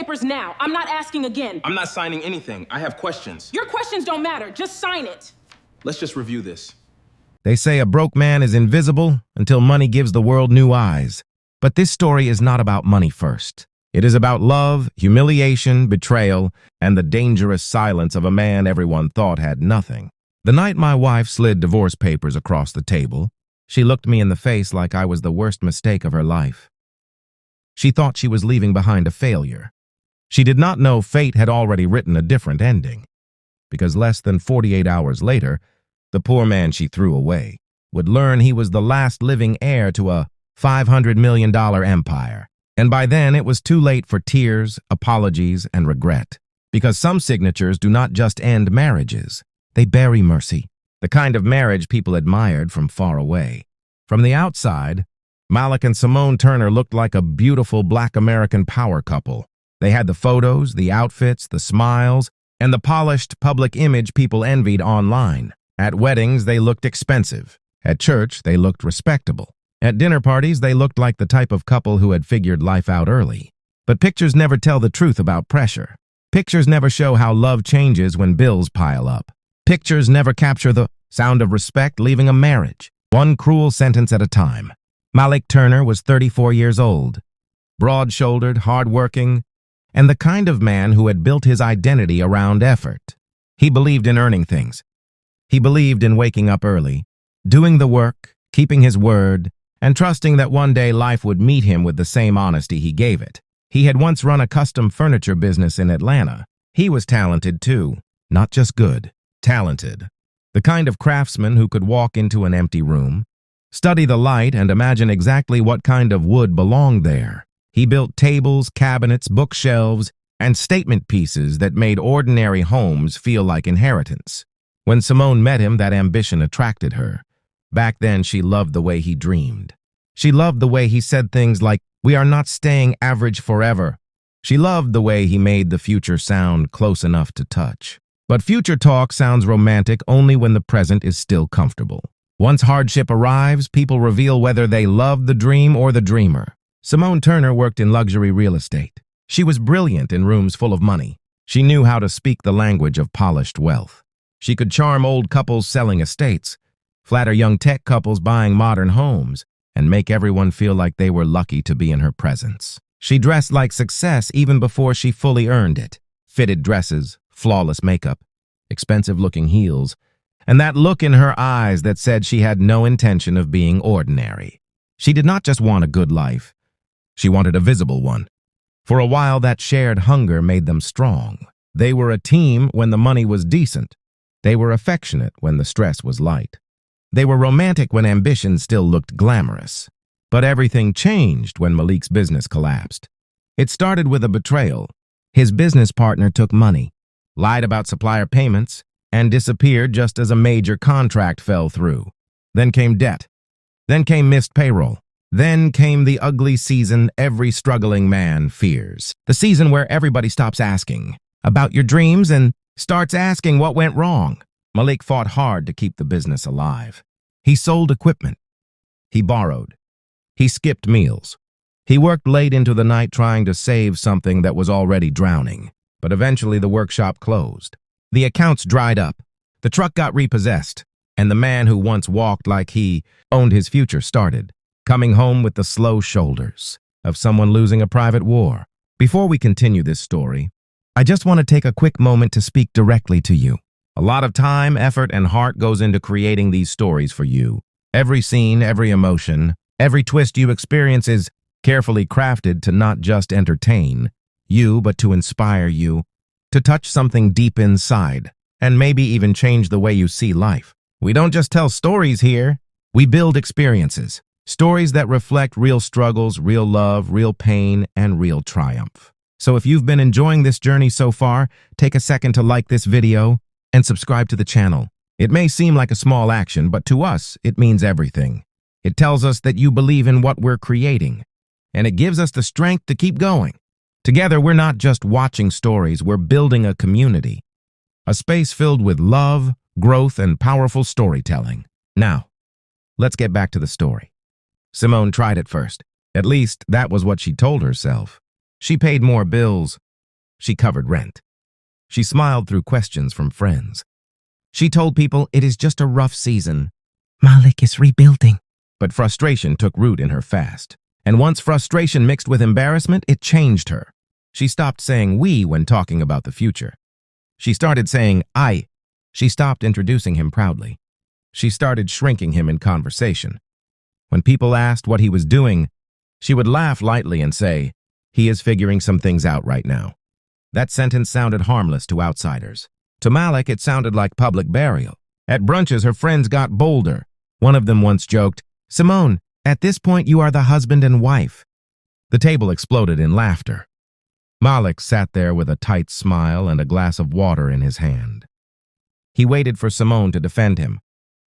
papers now. I'm not asking again. I'm not signing anything. I have questions. Your questions don't matter. Just sign it. Let's just review this. They say a broke man is invisible until money gives the world new eyes. But this story is not about money first. It is about love, humiliation, betrayal, and the dangerous silence of a man everyone thought had nothing. The night my wife slid divorce papers across the table, she looked me in the face like I was the worst mistake of her life. She thought she was leaving behind a failure. She did not know fate had already written a different ending, because less than 48 hours later, the poor man she threw away would learn he was the last living heir to a $500 million empire. And by then, it was too late for tears, apologies, and regret. Because some signatures do not just end marriages, they bury mercy, the kind of marriage people admired from far away. From the outside, Malik and Simone Turner looked like a beautiful Black American power couple. They had the photos, the outfits, the smiles, and the polished public image people envied online. At weddings, they looked expensive. At church, they looked respectable. At dinner parties, they looked like the type of couple who had figured life out early. But pictures never tell the truth about pressure. Pictures never show how love changes when bills pile up. Pictures never capture the sound of respect leaving a marriage, one cruel sentence at a time. Malik Turner was 34 years old, broad-shouldered, hard-working, and the kind of man who had built his identity around effort. He believed in earning things. He believed in waking up early, doing the work, keeping his word, and trusting that one day life would meet him with the same honesty he gave it. He had once run a custom furniture business in Atlanta. He was talented too, not just good, talented. The kind of craftsman who could walk into an empty room, study the light, and imagine exactly what kind of wood belonged there. He built tables, cabinets, bookshelves, and statement pieces that made ordinary homes feel like inheritance. When Simone met him, that ambition attracted her. Back then, she loved the way he dreamed. She loved the way he said things like, "We are not staying average forever." She loved the way he made the future sound close enough to touch. But future talk sounds romantic only when the present is still comfortable. Once hardship arrives, people reveal whether they love the dream or the dreamer. Simone Turner worked in luxury real estate. She was brilliant in rooms full of money. She knew how to speak the language of polished wealth. She could charm old couples selling estates, flatter young tech couples buying modern homes, and make everyone feel like they were lucky to be in her presence. She dressed like success even before she fully earned it. Fitted dresses, flawless makeup, expensive-looking heels, and that look in her eyes that said she had no intention of being ordinary. She did not just want a good life. She wanted a visible one. For a while, that shared hunger made them strong. They were a team when the money was decent. They were affectionate when the stress was light. They were romantic when ambition still looked glamorous. But everything changed when Malik's business collapsed. It started with a betrayal. His business partner took money, lied about supplier payments, and disappeared just as a major contract fell through. Then came debt. Then came missed payroll. Then came the ugly season every struggling man fears. The season where everybody stops asking about your dreams and starts asking what went wrong. Malik fought hard to keep the business alive. He sold equipment. He borrowed. He skipped meals. He worked late into the night trying to save something that was already drowning. But eventually the workshop closed. The accounts dried up. The truck got repossessed. And the man who once walked like he owned his future started, coming home with the slow shoulders of someone losing a private war. Before we continue this story, I just want to take a quick moment to speak directly to you. A lot of time, effort, and heart goes into creating these stories for you. Every scene, every emotion, every twist you experience is carefully crafted to not just entertain you, but to inspire you, to touch something deep inside, and maybe even change the way you see life. We don't just tell stories here, we build experiences. Stories that reflect real struggles, real love, real pain, and real triumph. So if you've been enjoying this journey so far, take a second to like this video and subscribe to the channel. It may seem like a small action, but to us, it means everything. It tells us that you believe in what we're creating, and it gives us the strength to keep going. Together, we're not just watching stories, we're building a community. A space filled with love, growth, and powerful storytelling. Now, let's get back to the story. Simone tried it first. At least, that was what she told herself. She paid more bills, She covered rent. She smiled through questions from friends. She told people it is just a rough season. Malik is rebuilding. But frustration took root in her fast. And once frustration mixed with embarrassment, it changed her. She stopped saying we when talking about the future. She started saying I. She stopped introducing him proudly. She started shrinking him in conversation. When people asked what he was doing, she would laugh lightly and say, he is figuring some things out right now. That sentence sounded harmless to outsiders. To Malik, it sounded like public burial. At brunches, her friends got bolder. One of them once joked, Simone, at this point you are the husband and wife. The table exploded in laughter. Malik sat there with a tight smile and a glass of water in his hand. He waited for Simone to defend him.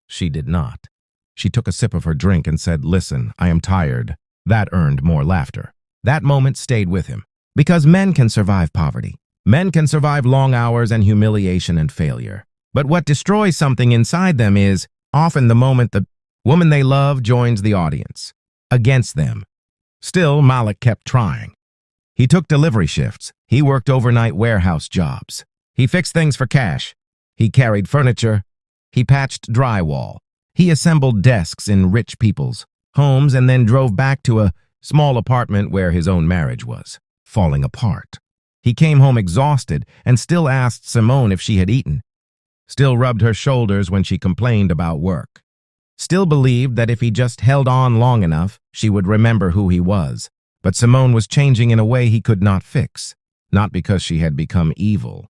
She did not. She took a sip of her drink and said, listen, I am tired. That earned more laughter. That moment stayed with him. Because men can survive poverty. Men can survive long hours and humiliation and failure. But what destroys something inside them is often the moment the woman they love joins the audience. Against them. Still, Malik kept trying. He took delivery shifts. He worked overnight warehouse jobs. He fixed things for cash. He carried furniture. He patched drywall. He assembled desks in rich people's homes and then drove back to a small apartment where his own marriage was falling apart. He came home exhausted and still asked Simone if she had eaten. Still rubbed her shoulders when she complained about work. Still believed that if he just held on long enough, she would remember who he was. But Simone was changing in a way he could not fix. Not because she had become evil.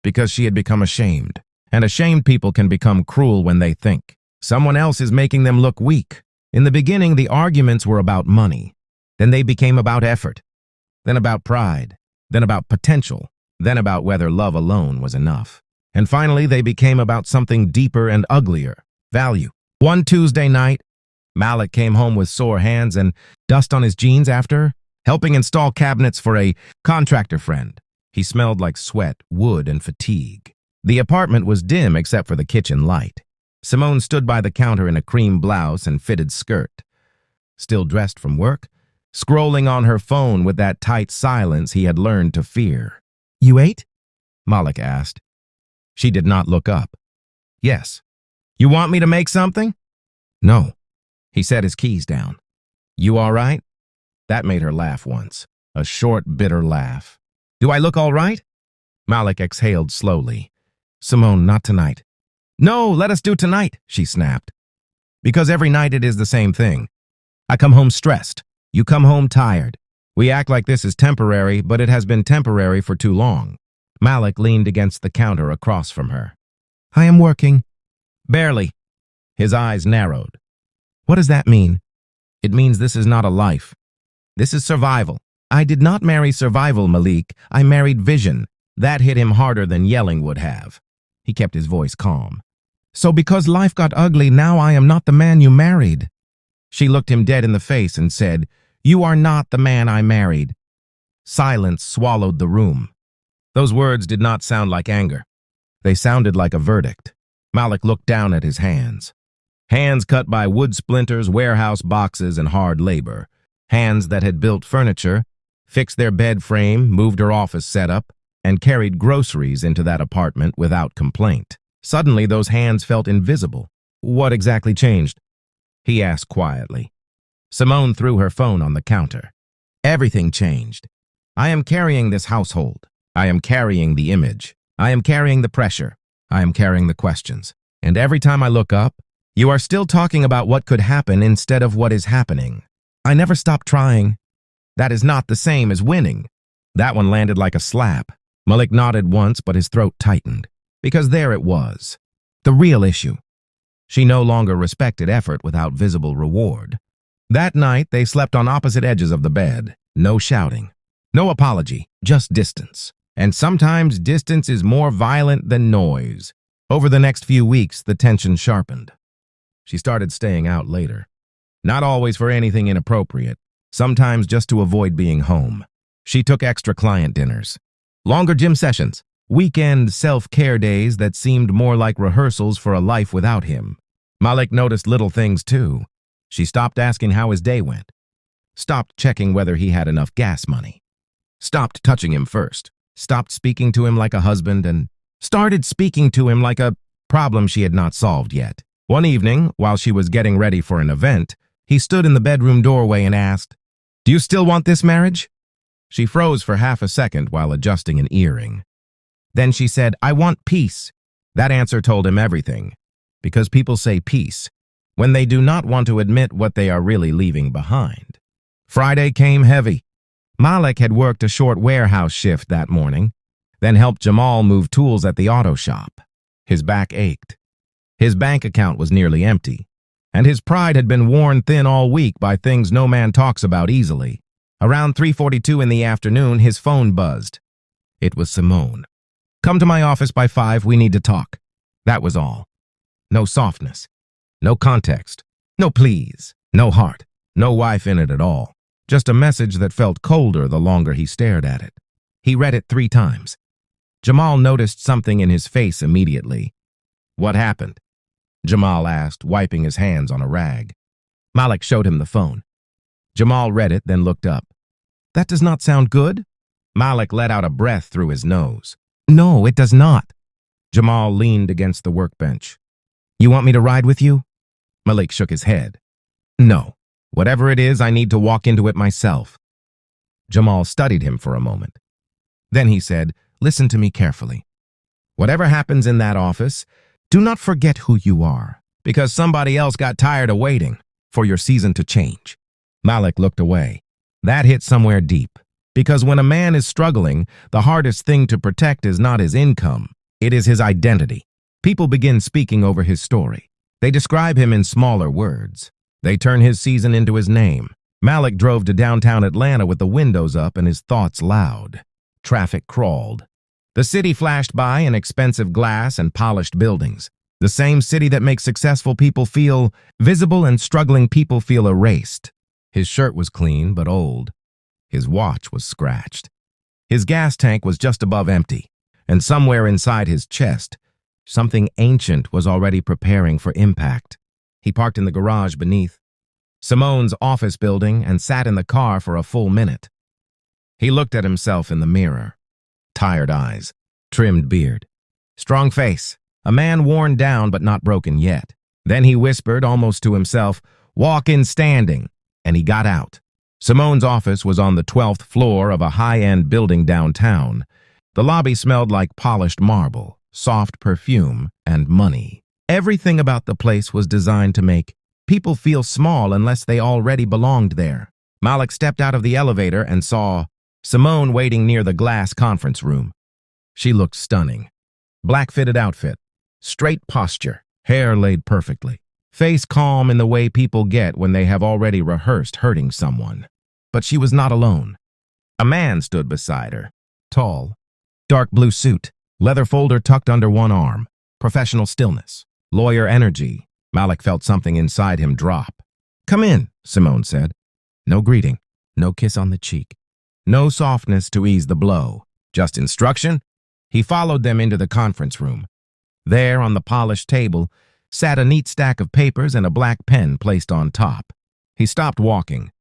Because she had become ashamed. And ashamed people can become cruel when they think someone else is making them look weak. In the beginning, the arguments were about money. Then they became about effort. Then about pride. Then about potential. Then about whether love alone was enough. And finally, they became about something deeper and uglier. Value. One Tuesday night, Malik came home with sore hands and dust on his jeans after helping install cabinets for a contractor friend. He smelled like sweat, wood, and fatigue. The apartment was dim except for the kitchen light. Simone stood by the counter in a cream blouse and fitted skirt. Still dressed from work, scrolling on her phone with that tight silence he had learned to fear. You ate? Malik asked. She did not look up. Yes. You want me to make something? No. He set his keys down. You all right? That made her laugh once. A short, bitter laugh. Do I look all right? Malik exhaled slowly. Simone, not tonight. No, let us do tonight, she snapped. Because every night it is the same thing. I come home stressed. You come home tired. We act like this is temporary, but it has been temporary for too long. Malik leaned against the counter across from her. I am working. Barely. His eyes narrowed. What does that mean? It means this is not a life. This is survival. I did not marry survival, Malik. I married vision. That hit him harder than yelling would have. He kept his voice calm. So because life got ugly, now I am not the man you married. She looked him dead in the face and said, You are not the man I married. Silence swallowed the room. Those words did not sound like anger. They sounded like a verdict. Malik looked down at his hands. Hands cut by wood splinters, warehouse boxes, and hard labor. Hands that had built furniture, fixed their bed frame, moved her office setup, and carried groceries into that apartment without complaint. Suddenly, those hands felt invisible. What exactly changed? He asked quietly. Simone threw her phone on the counter. Everything changed. I am carrying this household. I am carrying the image. I am carrying the pressure. I am carrying the questions. And every time I look up, you are still talking about what could happen instead of what is happening. I never stopped trying. That is not the same as winning. That one landed like a slap. Malik nodded once, but his throat tightened. Because there it was. The real issue. She no longer respected effort without visible reward. That night, they slept on opposite edges of the bed. No shouting. No apology. Just distance. And sometimes distance is more violent than noise. Over the next few weeks, the tension sharpened. She started staying out later. Not always for anything inappropriate. Sometimes just to avoid being home. She took extra client dinners. Longer gym sessions. Weekend self-care days that seemed more like rehearsals for a life without him. Malik noticed little things too. She stopped asking how his day went. Stopped checking whether he had enough gas money. Stopped touching him first. stopped speaking to him like a husband, and started speaking to him like a problem she had not solved yet. One evening, while she was getting ready for an event, he stood in the bedroom doorway and asked, "Do you still want this marriage?" She froze for half a second while adjusting an earring. Then she said, "I want peace." That answer told him everything, because people say peace when they do not want to admit what they are really leaving behind. Friday came heavy. Malik had worked a short warehouse shift that morning, then helped Jamal move tools at the auto shop. His back ached. His bank account was nearly empty, and his pride had been worn thin all week by things no man talks about easily. Around 3:42 in the afternoon, his phone buzzed. It was Simone. "Come to my office by 5, we need to talk." That was all. No softness, no context, no please, no heart, no wife in it at all. Just a message that felt colder the longer he stared at it. He read it 3 times. Jamal noticed something in his face immediately. "What happened?" Jamal asked, wiping his hands on a rag. Malik showed him the phone. Jamal read it, then looked up. "That does not sound good." Malik let out a breath through his nose. "No, it does not." Jamal leaned against the workbench. "You want me to ride with you?" Malik shook his head. "No. Whatever it is, I need to walk into it myself." Jamal studied him for a moment. Then he said, "Listen to me carefully. Whatever happens in that office, do not forget who you are, because somebody else got tired of waiting for your season to change." Malik looked away. That hit somewhere deep, because when a man is struggling, the hardest thing to protect is not his income, it is his identity. People begin speaking over his story. They describe him in smaller words. They turn his season into his name. Malik drove to downtown Atlanta with the windows up and his thoughts loud. Traffic crawled. The city flashed by in expensive glass and polished buildings. The same city that makes successful people feel visible and struggling people feel erased. His shirt was clean but old. His watch was scratched. His gas tank was just above empty, and somewhere inside his chest, something ancient was already preparing for impact. He parked in the garage beneath Simone's office building and sat in the car for a full minute. He looked at himself in the mirror. Tired eyes, trimmed beard, strong face, a man worn down but not broken yet. Then he whispered, almost to himself, "Walk in standing," and he got out. Simone's office was on the 12th floor of a high-end building downtown. The lobby smelled like polished marble, soft perfume, and money. Everything about the place was designed to make people feel small unless they already belonged there. Malik stepped out of the elevator and saw Simone waiting near the glass conference room. She looked stunning. Black-fitted outfit, straight posture, hair laid perfectly, face calm in the way people get when they have already rehearsed hurting someone. But she was not alone. A man stood beside her, tall, dark blue suit, leather folder tucked under one arm, professional stillness, lawyer energy. Malik felt something inside him drop. "Come in," Simone said. No greeting, no kiss on the cheek, no softness to ease the blow, just instruction. He followed them into the conference room. There, on the polished table, sat a neat stack of papers and a black pen placed on top. He stopped walking.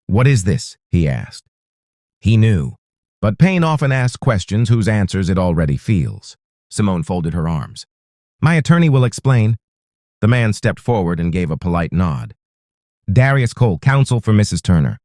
"What is this?" he asked. He knew, but pain often asks questions whose answers it already feels. Simone folded her arms. "My attorney will explain." The man stepped forward and gave a polite nod. "Darius Cole, counsel for Mrs. Turner."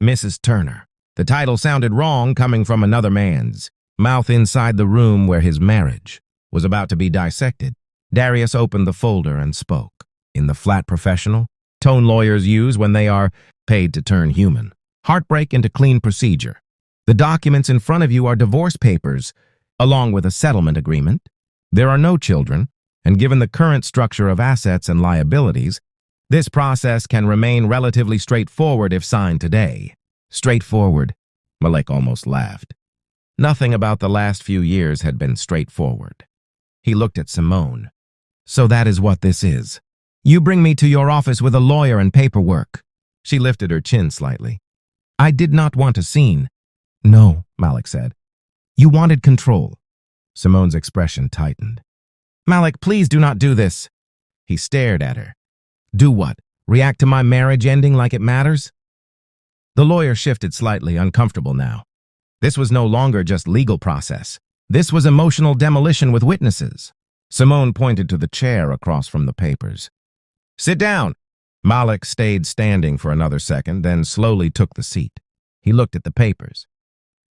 Mrs. Turner. The title sounded wrong coming from another man's mouth inside the room where his marriage was about to be dissected. Darius opened the folder and spoke in the flat professional tone lawyers use when they are paid to turn human. Heartbreak into clean procedure. The documents in front of you are divorce papers, along with a settlement agreement. There are no children, and given the current structure of assets and liabilities, this process can remain relatively straightforward if signed today. Straightforward, Malik almost laughed. Nothing about the last few years had been straightforward. He looked at Simone. "So that is what this is. You bring me to your office with a lawyer and paperwork." She lifted her chin slightly. "I did not want a scene." "No," Malik said. "You wanted control." Simone's expression tightened. "Malik, please do not do this." He stared at her. "Do what? React to my marriage ending like it matters?" The lawyer shifted slightly, uncomfortable now. This was no longer just legal process. This was emotional demolition with witnesses. Simone pointed to the chair across from the papers. "Sit down." Malik stayed standing for another second, then slowly took the seat. He looked at the papers,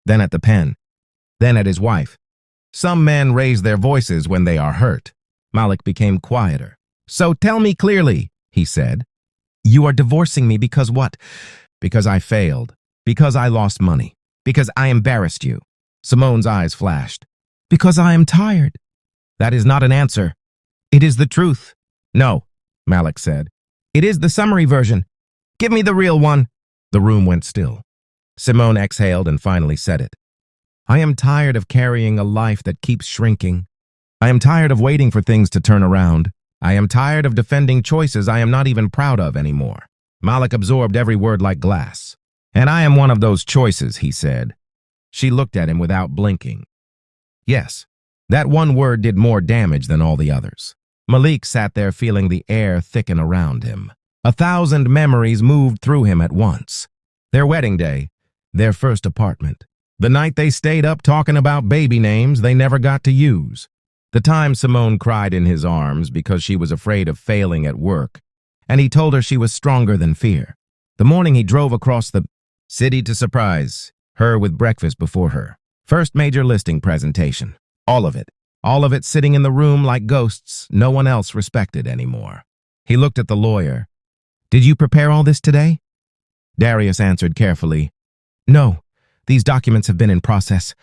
then at the pen, then at his wife. Some men raise their voices when they are hurt. Malik became quieter. "So tell me clearly," he said. "You are divorcing me because what?" "Because I failed. Because I lost money. Because I embarrassed you." Simone's eyes flashed. "Because I am tired." "That is not an answer. It is the truth." "No," Malik said. "It is the summary version. Give me the real one." The room went still. Simone exhaled and finally said it. "I am tired of carrying a life that keeps shrinking. I am tired of waiting for things to turn around. I am tired of defending choices I am not even proud of anymore." Malik absorbed every word like glass. "And I am one of those choices," he said. She looked at him without blinking. Yes, that one word did more damage than all the others. Malik sat there feeling the air thicken around him. 1,000 memories moved through him at once. Their wedding day, their first apartment, the night they stayed up talking about baby names they never got to use, the time Simone cried in his arms because she was afraid of failing at work, and he told her she was stronger than fear. The morning he drove across the city to surprise her with breakfast before her. First major listing presentation. All of it sitting in the room like ghosts no one else respected anymore. He looked at the lawyer. "Did you prepare all this today?" Darius answered carefully. "No, these documents have been in process."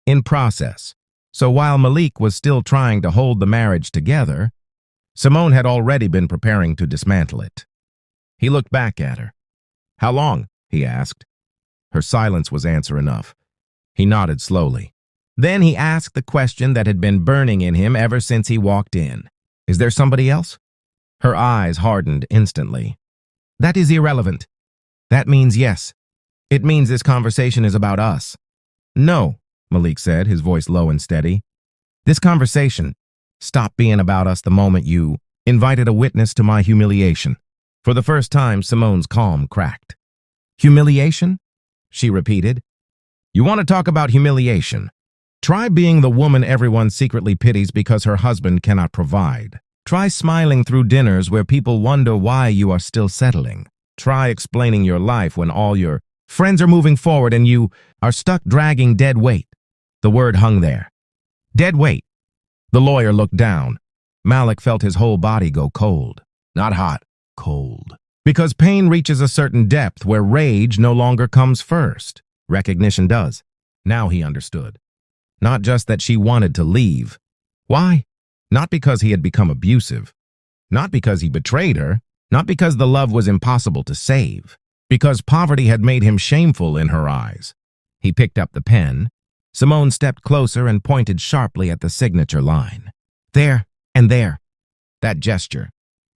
In process. So while Malik was still trying to hold the marriage together, Simone had already been preparing to dismantle it. He looked back at her. "How long?" he asked. Her silence was answer enough. He nodded slowly. Then he asked the question that had been burning in him ever since he walked in. "Is there somebody else?" Her eyes hardened instantly. "That is irrelevant." "That means yes. It means this conversation is about us." "No," Malik said, his voice low and steady. "This conversation stopped being about us the moment you invited a witness to my humiliation." For the first time, Simone's calm cracked. "Humiliation?" she repeated. "You want to talk about humiliation? Try being the woman everyone secretly pities because her husband cannot provide. Try smiling through dinners where people wonder why you are still settling. Try explaining your life when all your friends are moving forward and you are stuck dragging dead weight." The word hung there. Dead weight. The lawyer looked down. Malik felt his whole body go cold. Not hot, cold. Because pain reaches a certain depth where rage no longer comes first. Recognition does. Now he understood. Not just that she wanted to leave. Why? Not because he had become abusive. Not because he betrayed her. Not because the love was impossible to save. Because poverty had made him shameful in her eyes. He picked up the pen. Simone stepped closer and pointed sharply at the signature line. There and there. That gesture.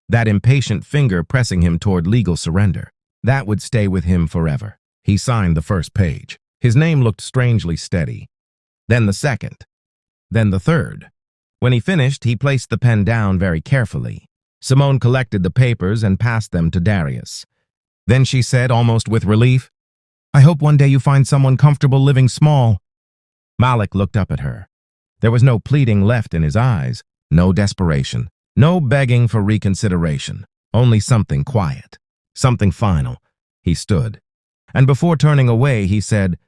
That impatient finger pressing him toward legal surrender. That would stay with him forever. He signed the first page. His name looked strangely steady. Then the second. Then the third. When he finished, he placed the pen down very carefully. Simone collected the papers and passed them to Darius. Then she said, almost with relief, "I hope one day you find someone comfortable living small." Malik looked up at her. There was no pleading left in his eyes, no desperation, no begging for reconsideration, only something quiet, something final. He stood. And before turning away, he said,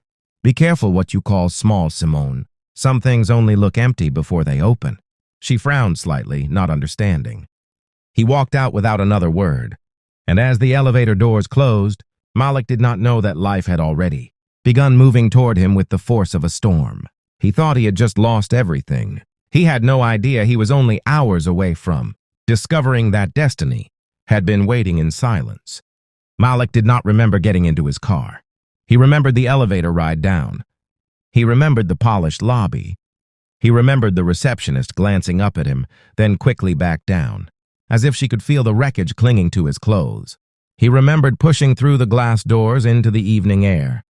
"Be careful what you call small, Simone. Some things only look empty before they open." She frowned slightly, not understanding. He walked out without another word. And as the elevator doors closed, Malik did not know that life had already begun moving toward him with the force of a storm. He thought he had just lost everything. He had no idea he was only hours away from discovering that destiny had been waiting in silence. Malik did not remember getting into his car. He remembered the elevator ride down. He remembered the polished lobby. He remembered the receptionist glancing up at him, then quickly back down, as if she could feel the wreckage clinging to his clothes. He remembered pushing through the glass doors into the evening air.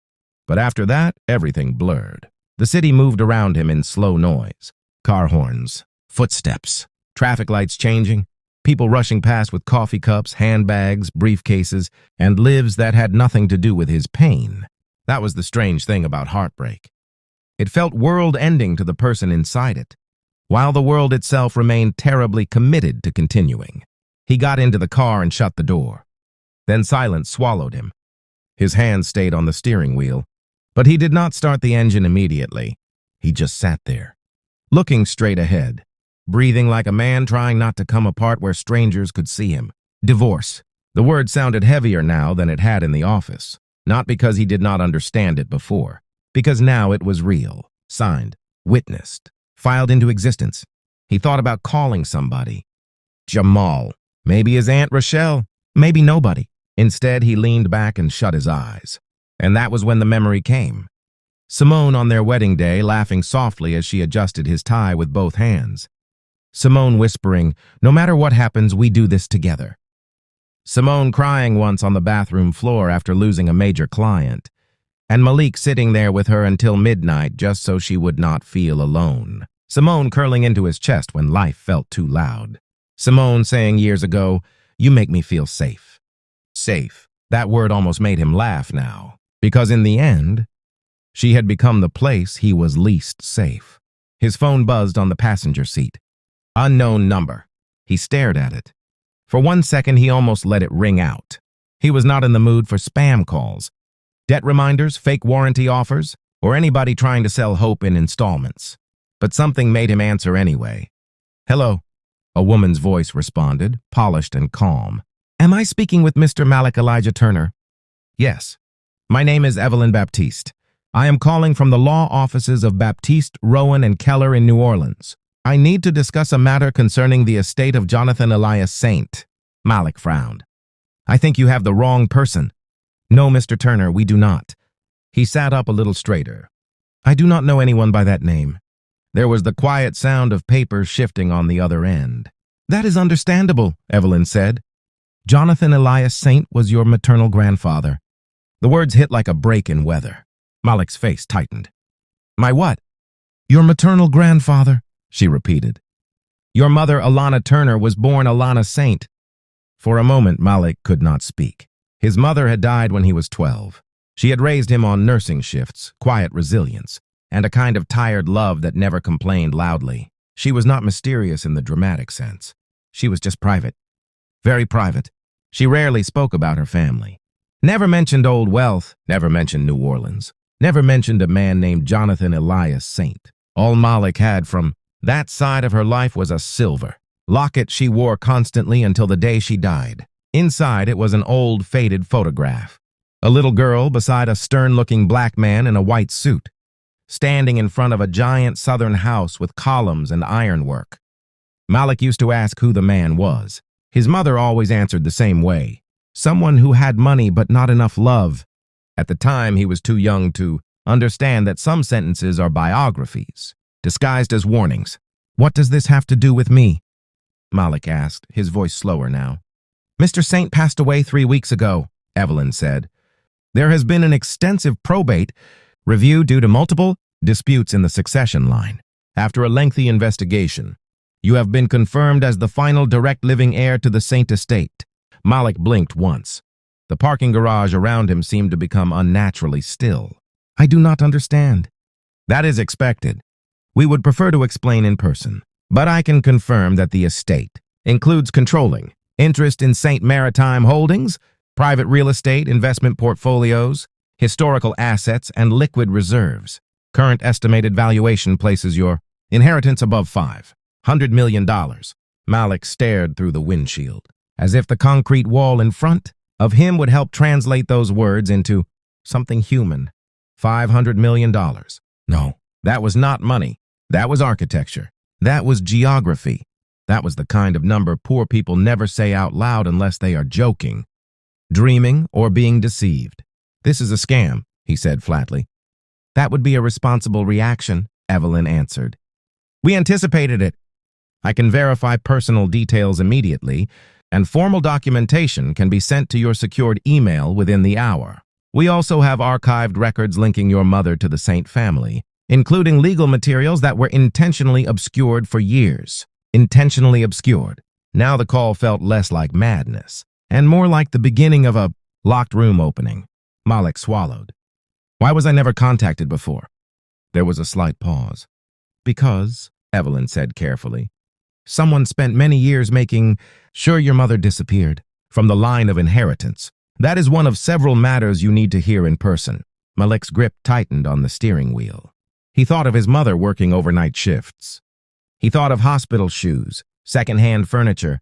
But after that, everything blurred. The city moved around him in slow noise. Car horns, footsteps, traffic lights changing, people rushing past with coffee cups, handbags, briefcases, and lives that had nothing to do with his pain. That was the strange thing about heartbreak. It felt world-ending to the person inside it, while the world itself remained terribly committed to continuing. He got into the car and shut the door. Then silence swallowed him. His hands stayed on the steering wheel, but he did not start the engine immediately. He just sat there, looking straight ahead, breathing like a man trying not to come apart where strangers could see him. Divorce. The word sounded heavier now than it had in the office, not because he did not understand it before, because now it was real, signed, witnessed, filed into existence. He thought about calling somebody. Jamal. Maybe his Aunt Rochelle. Maybe nobody. Instead, he leaned back and shut his eyes. And that was when the memory came. Simone on their wedding day, laughing softly as she adjusted his tie with both hands. Simone whispering, "No matter what happens, we do this together." Simone crying once on the bathroom floor after losing a major client, and Malik sitting there with her until midnight just so she would not feel alone. Simone curling into his chest when life felt too loud. Simone saying years ago, "You make me feel safe." Safe. That word almost made him laugh now, because in the end, she had become the place he was least safe. His phone buzzed on the passenger seat. Unknown number. He stared at it. For 1 second, he almost let it ring out. He was not in the mood for spam calls, debt reminders, fake warranty offers, or anybody trying to sell hope in installments. But something made him answer anyway. "Hello," a woman's voice responded, polished and calm. "Am I speaking with Mr. Malik Elijah Turner?" "Yes. My name is Evelyn Baptiste. I am calling from the law offices of Baptiste, Rowan, and Keller in New Orleans. I need to discuss a matter concerning the estate of Jonathan Elias Saint." Malik frowned. "I think you have the wrong person." "No, Mr. Turner, we do not." He sat up a little straighter. "I do not know anyone by that name." There was the quiet sound of paper shifting on the other end. "That is understandable," Evelyn said. "Jonathan Elias Saint was your maternal grandfather." The words hit like a break in weather. Malik's face tightened. "My what?" "Your maternal grandfather," she repeated. "Your mother, Alana Turner, was born Alana Saint." For a moment, Malik could not speak. His mother had died when he was 12. She had raised him on nursing shifts, quiet resilience, and a kind of tired love that never complained loudly. She was not mysterious in the dramatic sense. She was just private. Very private. She rarely spoke about her family. Never mentioned old wealth, never mentioned New Orleans, never mentioned a man named Jonathan Elias Saint. All Malik had from that side of her life was a silver locket she wore constantly until the day she died. Inside it was an old, faded photograph. A little girl beside a stern-looking black man in a white suit, standing in front of a giant southern house with columns and ironwork. Malik used to ask who the man was. His mother always answered the same way. Someone who had money but not enough love. At the time, he was too young to understand that some sentences are biographies, disguised as warnings. "What does this have to do with me?" Malik asked, his voice slower now. "Mr. Saint passed away 3 weeks ago," Evelyn said. "There has been an extensive probate review due to multiple disputes in the succession line. After a lengthy investigation, you have been confirmed as the final direct living heir to the Saint estate." Malik blinked once. The parking garage around him seemed to become unnaturally still. "I do not understand." "That is expected. We would prefer to explain in person, but I can confirm that the estate includes controlling interest in Saint Maritime Holdings, private real estate, investment portfolios, historical assets, and liquid reserves. Current estimated valuation places your inheritance above $500 million. Malik stared through the windshield, as if the concrete wall in front of him would help translate those words into something human. $500 million. No, that was not money. That was architecture. That was geography. That was the kind of number poor people never say out loud unless they are joking, dreaming, or being deceived. "This is a scam," he said flatly. "That would be a responsible reaction," Evelyn answered. "We anticipated it. I can verify personal details immediately, and formal documentation can be sent to your secured email within the hour. We also have archived records linking your mother to the Saint family, including legal materials that were intentionally obscured for years." Intentionally obscured. Now the call felt less like madness, and more like the beginning of a locked room opening. Malik swallowed. "Why was I never contacted before?" There was a slight pause. Because, Evelyn said carefully, someone spent many years making sure your mother disappeared from the line of inheritance. That is one of several matters you need to hear in person. Malik's grip tightened on the steering wheel. He thought of his mother working overnight shifts. He thought of hospital shoes, second-hand furniture,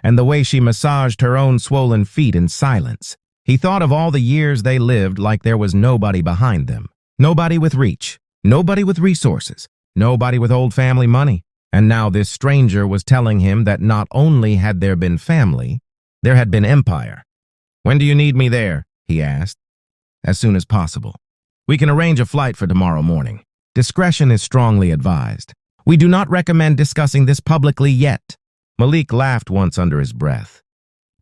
and the way she massaged her own swollen feet in silence. He thought of all the years they lived like there was nobody behind them. Nobody with reach, nobody with resources, nobody with old family money. And now this stranger was telling him that not only had there been family, there had been empire. "When do you need me there?" he asked. "As soon as possible. We can arrange a flight for tomorrow morning. Discretion is strongly advised. We do not recommend discussing this publicly yet." Malik laughed once under his breath.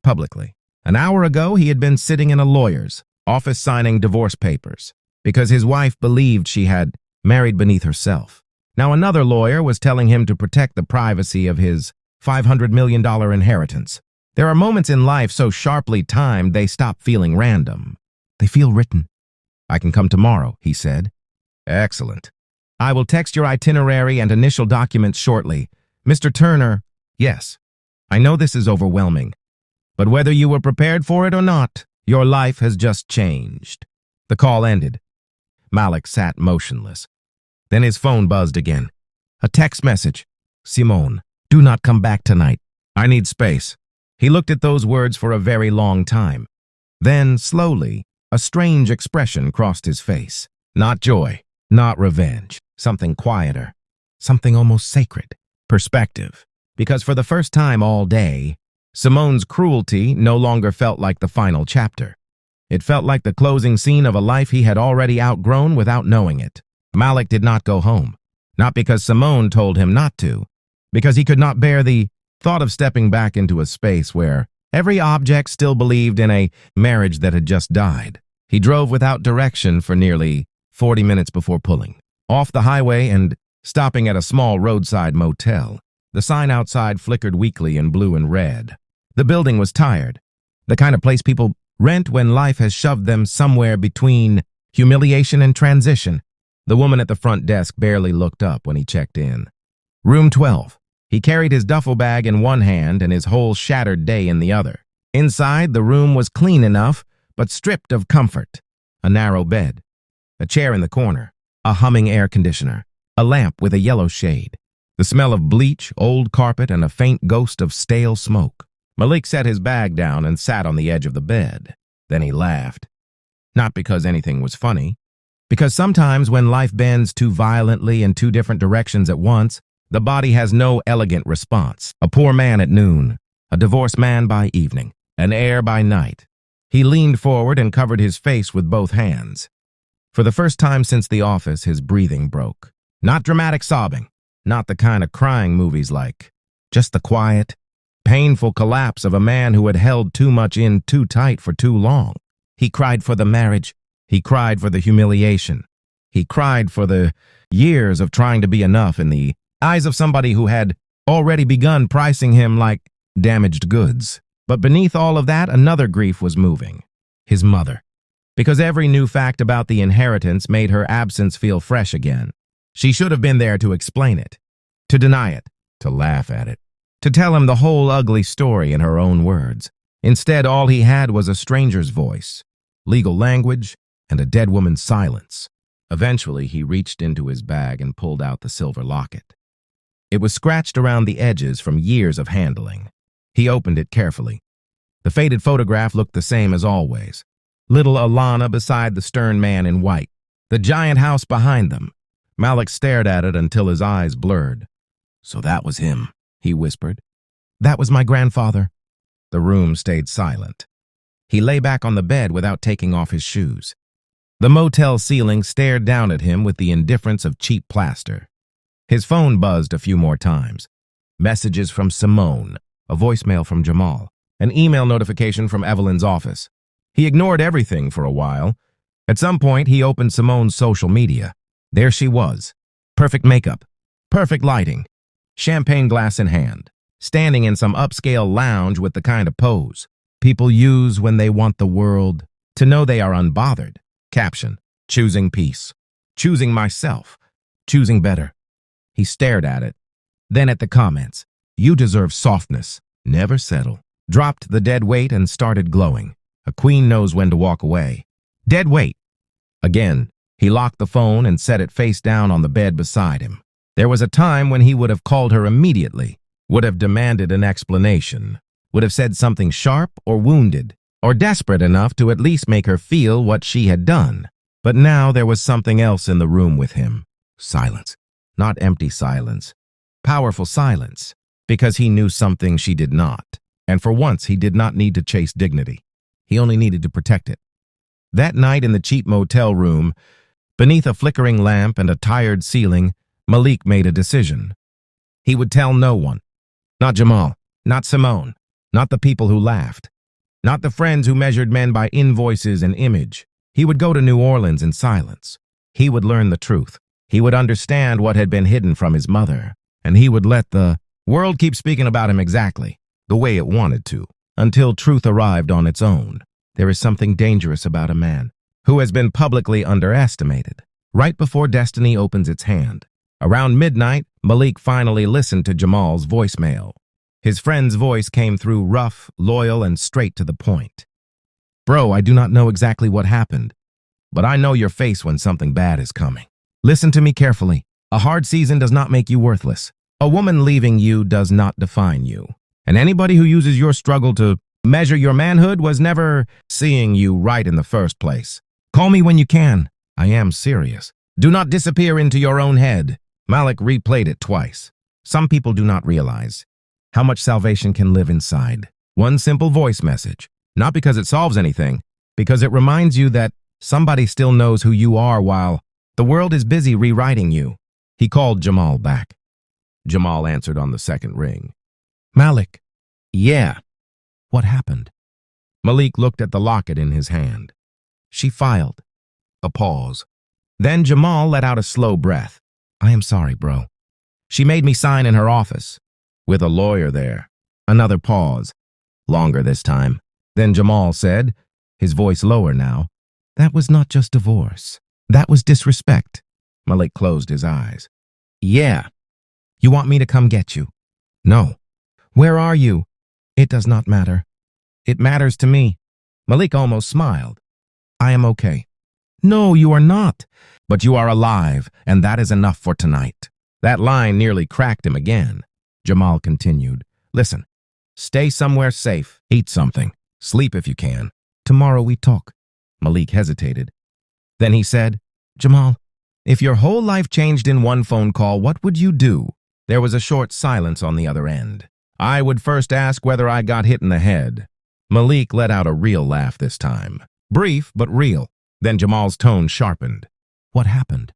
Publicly. An hour ago, he had been sitting in a lawyer's office signing divorce papers because his wife believed she had married beneath herself. Now another lawyer was telling him to protect the privacy of his $500 million inheritance. There are moments in life so sharply timed they stop feeling random. They feel written. "I can come tomorrow," he said. "Excellent. I will text your itinerary and initial documents shortly. Mr. Turner." "Yes, I know this is overwhelming, but whether you were prepared for it or not, your life has just changed." The call ended. Malik sat motionless. Then his phone buzzed again. A text message. "Simone, do not come back tonight. I need space." He looked at those words for a very long time. Then, slowly, a strange expression crossed his face. Not joy, not revenge, something quieter, something almost sacred. Perspective. Because for the first time all day, Simone's cruelty no longer felt like the final chapter. It felt like the closing scene of a life he had already outgrown without knowing it. Malik did not go home. Not because Simone told him not to, because he could not bear the thought of stepping back into a space where every object still believed in a marriage that had just died. He drove without direction for nearly 40 minutes before pulling off the highway and stopping at a small roadside motel. The sign outside flickered weakly in blue and red. The building was tired, the kind of place people rent when life has shoved them somewhere between humiliation and transition. The woman at the front desk barely looked up when he checked in. Room 12. He carried his duffel bag in one hand and his whole shattered day in the other. Inside, the room was clean enough, but stripped of comfort. A narrow bed, a chair in the corner, a humming air conditioner, a lamp with a yellow shade, the smell of bleach, old carpet, and a faint ghost of stale smoke. Malik set his bag down and sat on the edge of the bed. Then he laughed. Not because anything was funny, because sometimes when life bends too violently in two different directions at once, the body has no elegant response. A poor man at noon, a divorced man by evening, an heir by night. He leaned forward and covered his face with both hands. For the first time since the office, his breathing broke. Not dramatic sobbing, not the kind of crying movies like, just the quiet, painful collapse of a man who had held too much in too tight for too long. He cried for the marriage. He cried for the humiliation. He cried for the years of trying to be enough in the eyes of somebody who had already begun pricing him like damaged goods. But beneath all of that, another grief was moving. His mother. Because every new fact about the inheritance made her absence feel fresh again. She should have been there to explain it, to deny it, to laugh at it, to tell him the whole ugly story in her own words. Instead, all he had was a stranger's voice, legal language, and a dead woman's silence. Eventually, he reached into his bag and pulled out the silver locket. It was scratched around the edges from years of handling. He opened it carefully. The faded photograph looked the same as always. Little Alana beside the stern man in white. The giant house behind them. Malik stared at it until his eyes blurred. "So that was him," he whispered. "That was my grandfather." The room stayed silent. He lay back on the bed without taking off his shoes. The motel ceiling stared down at him with the indifference of cheap plaster. His phone buzzed a few more times. Messages from Simone, a voicemail from Jamal, an email notification from Evelyn's office. He ignored everything for a while. At some point, he opened Simone's social media. There she was. Perfect makeup, perfect lighting, champagne glass in hand, standing in some upscale lounge with the kind of pose people use when they want the world to know they are unbothered. Caption, choosing peace, choosing myself, choosing better. He stared at it, then at the comments. You deserve softness. Never settle. Dropped the dead weight and started glowing. A queen knows when to walk away. Dead weight. Again, he locked the phone and set it face down on the bed beside him. There was a time when he would have called her immediately, would have demanded an explanation, would have said something sharp or wounded, or desperate enough to at least make her feel what she had done. But now there was something else in the room with him. Silence. Not empty silence. Powerful silence. Because he knew something she did not. And for once, he did not need to chase dignity. He only needed to protect it. That night in the cheap motel room, beneath a flickering lamp and a tired ceiling, Malik made a decision. He would tell no one. Not Jamal. Not Simone. Not the people who laughed. Not the friends who measured men by invoices and image. He would go to New Orleans in silence. He would learn the truth. He would understand what had been hidden from his mother. And he would let the world keep speaking about him exactly the way it wanted to, until truth arrived on its own. There is something dangerous about a man who has been publicly underestimated. Right before destiny opens its hand, around midnight, Malik finally listened to Jamal's voicemail. His friend's voice came through rough, loyal, and straight to the point. Bro, I do not know exactly what happened, but I know your face when something bad is coming. Listen to me carefully. A hard season does not make you worthless. A woman leaving you does not define you. And anybody who uses your struggle to measure your manhood was never seeing you right in the first place. Call me when you can. I am serious. Do not disappear into your own head. Malik replayed it twice. Some people do not realize how much salvation can live inside one simple voice message. Not because it solves anything, because it reminds you that somebody still knows who you are while the world is busy rewriting you. He called Jamal back. Jamal answered on the second ring. Malik. Yeah. What happened? Malik looked at the locket in his hand. She filed. A pause. Then Jamal let out a slow breath. I am sorry, bro. She made me sign in her office. With a lawyer there. Another pause. Longer this time. Then Jamal said, his voice lower now, that was not just divorce. That was disrespect. Malik closed his eyes. Yeah. You want me to come get you? No. Where are you? It does not matter. It matters to me. Malik almost smiled. I am okay. No, you are not. But you are alive, and that is enough for tonight. That line nearly cracked him again. Jamal continued. Listen, stay somewhere safe. Eat something. Sleep if you can. Tomorrow we talk. Malik hesitated. Then he said, Jamal, if your whole life changed in one phone call, what would you do? There was a short silence on the other end. I would first ask whether I got hit in the head. Malik let out a real laugh this time. Brief, but real. Then Jamal's tone sharpened. What happened?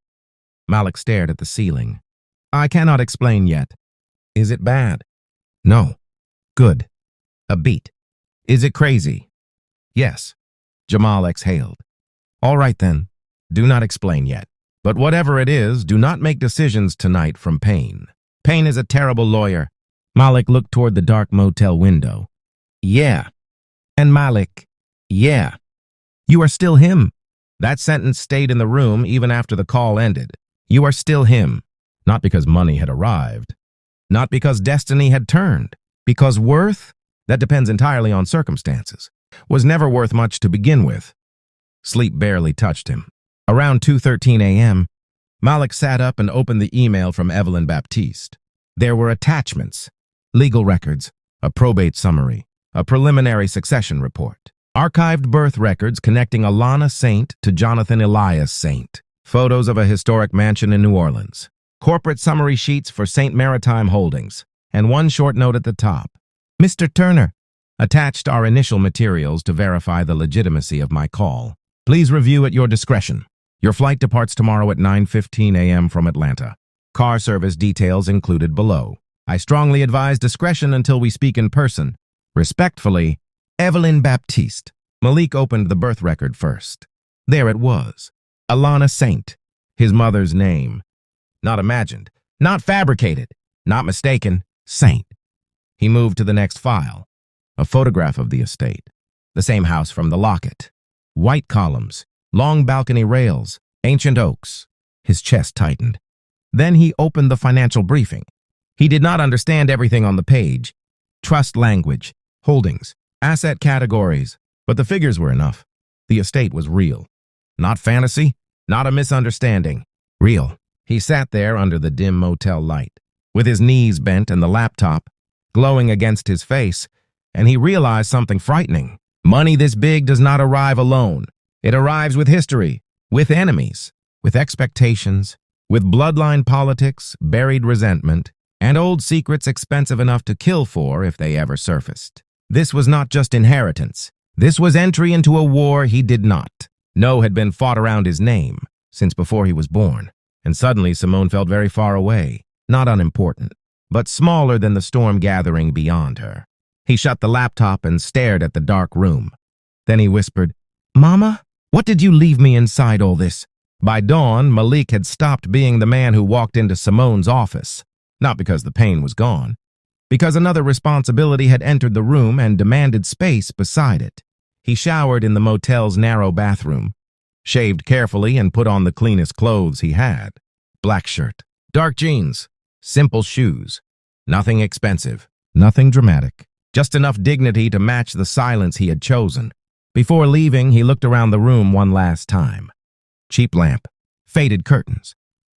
Malik stared at the ceiling. I cannot explain yet. Is it bad? No. Good. A beat. Is it crazy? Yes. Jamal exhaled. All right then. Do not explain yet. But whatever it is, do not make decisions tonight from pain. Pain is a terrible lawyer. Malik looked toward the dark motel window. Yeah. And Malik. Yeah. You are still him. That sentence stayed in the room even after the call ended. You are still him. Not because money had arrived. Not because destiny had turned. Because worth, that depends entirely on circumstances, was never worth much to begin with. Sleep barely touched him. Around 2:13 a.m., Malik sat up and opened the email from Evelyn Baptiste. There were attachments, legal records, a probate summary, a preliminary succession report, archived birth records connecting Alana Saint to Jonathan Elias Saint, photos of a historic mansion in New Orleans, corporate summary sheets for Saint Maritime Holdings, and one short note at the top. Mr. Turner, attached are initial materials to verify the legitimacy of my call. Please review at your discretion. Your flight departs tomorrow at 9:15 a.m. from Atlanta. Car service details included below. I strongly advise discretion until we speak in person. Respectfully, Evelyn Baptiste. Malik opened the birth record first. There it was. Alana Saint, his mother's name. Not imagined, not fabricated, not mistaken, Saint. He moved to the next file. A photograph of the estate. The same house from the locket. White columns, long balcony rails, ancient oaks. His chest tightened. Then he opened the financial briefing. He did not understand everything on the page. Trust language, holdings, asset categories, but the figures were enough. The estate was real. Not fantasy, not a misunderstanding. Real. He sat there under the dim motel light, with his knees bent and the laptop glowing against his face, and he realized something frightening. Money this big does not arrive alone. It arrives with history, with enemies, with expectations, with bloodline politics, buried resentment, and old secrets expensive enough to kill for if they ever surfaced. This was not just inheritance. This was entry into a war he did not know had been fought around his name since before he was born. And suddenly Simone felt very far away, not unimportant, but smaller than the storm gathering beyond her. He shut the laptop and stared at the dark room. Then he whispered, "Mama, what did you leave me inside all this?" By dawn, Malik had stopped being the man who walked into Simone's office. Not because the pain was gone, because another responsibility had entered the room and demanded space beside it. He showered in the motel's narrow bathroom, shaved carefully and put on the cleanest clothes he had. Black shirt, dark jeans, simple shoes. Nothing expensive, nothing dramatic. Just enough dignity to match the silence he had chosen. Before leaving, he looked around the room one last time. Cheap lamp, faded curtains,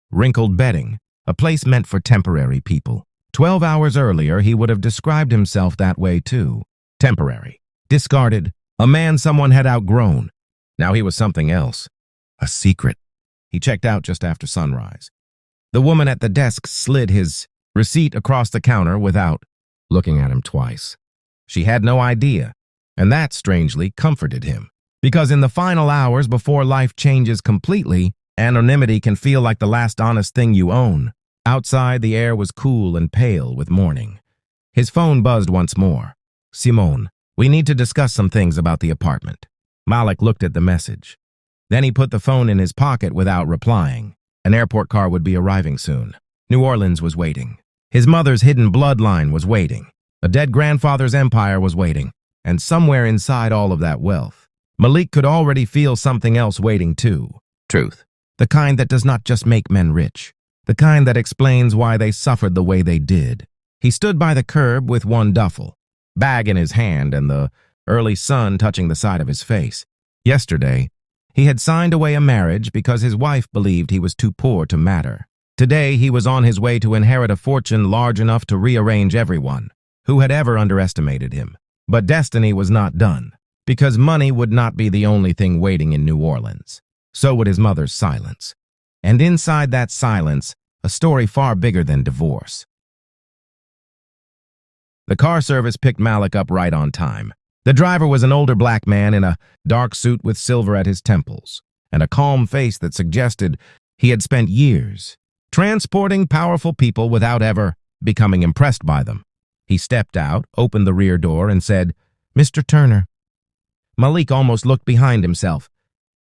wrinkled bedding, a place meant for temporary people. 12 hours earlier, he would have described himself that way too. Temporary, discarded, a man someone had outgrown. Now he was something else. A secret. He checked out just after sunrise. The woman at the desk slid his receipt across the counter without looking at him twice. She had no idea, and that strangely comforted him. Because in the final hours before life changes completely, anonymity can feel like the last honest thing you own. Outside, the air was cool and pale with morning. His phone buzzed once more. "Simone, we need to discuss some things about the apartment." Malik looked at the message. Then he put the phone in his pocket without replying. An airport car would be arriving soon. New Orleans was waiting. His mother's hidden bloodline was waiting. A dead grandfather's empire was waiting. And somewhere inside all of that wealth, Malik could already feel something else waiting too. Truth. The kind that does not just make men rich. The kind that explains why they suffered the way they did. He stood by the curb with one duffel bag in his hand and the early sun touching the side of his face. Yesterday, he had signed away a marriage because his wife believed he was too poor to matter. Today, he was on his way to inherit a fortune large enough to rearrange everyone who had ever underestimated him. But destiny was not done, because money would not be the only thing waiting in New Orleans. So would his mother's silence. And inside that silence, a story far bigger than divorce. The car service picked Malik up right on time. The driver was an older black man in a dark suit with silver at his temples, and a calm face that suggested he had spent years transporting powerful people without ever becoming impressed by them. He stepped out, opened the rear door, and said, "Mr. Turner." Malik almost looked behind himself.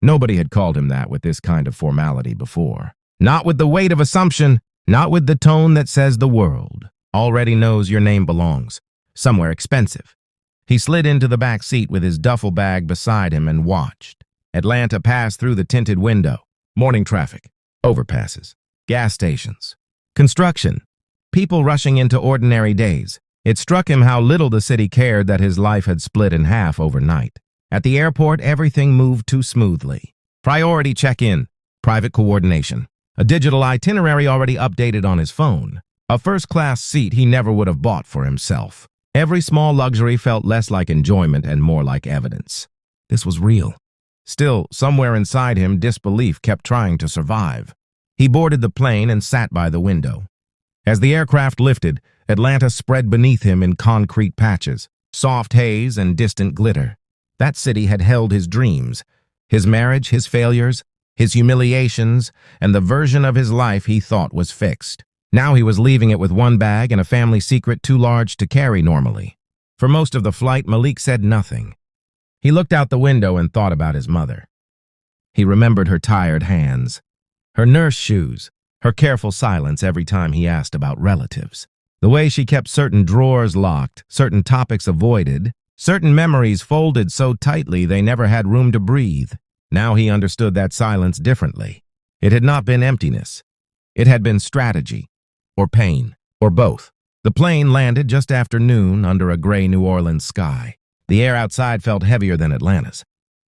Nobody had called him that with this kind of formality before. Not with the weight of assumption, not with the tone that says the world already knows your name belongs somewhere expensive. He slid into the back seat with his duffel bag beside him and watched Atlanta pass through the tinted window. Morning traffic, overpasses, gas stations, construction, people rushing into ordinary days. It struck him how little the city cared that his life had split in half overnight. At the airport, everything moved too smoothly. Priority check-in, private coordination, a digital itinerary already updated on his phone, a first-class seat he never would have bought for himself. Every small luxury felt less like enjoyment and more like evidence. This was real. Still, somewhere inside him, disbelief kept trying to survive. He boarded the plane and sat by the window. As the aircraft lifted, Atlanta spread beneath him in concrete patches, soft haze and distant glitter. That city had held his dreams, his marriage, his failures, his humiliations, and the version of his life he thought was fixed. Now he was leaving it with one bag and a family secret too large to carry normally. For most of the flight, Malik said nothing. He looked out the window and thought about his mother. He remembered her tired hands, her nurse shoes, her careful silence every time he asked about relatives. The way she kept certain drawers locked, certain topics avoided, certain memories folded so tightly they never had room to breathe. Now he understood that silence differently. It had not been emptiness. It had been strategy, or pain, or both. The plane landed just after noon under a gray New Orleans sky. The air outside felt heavier than Atlanta's.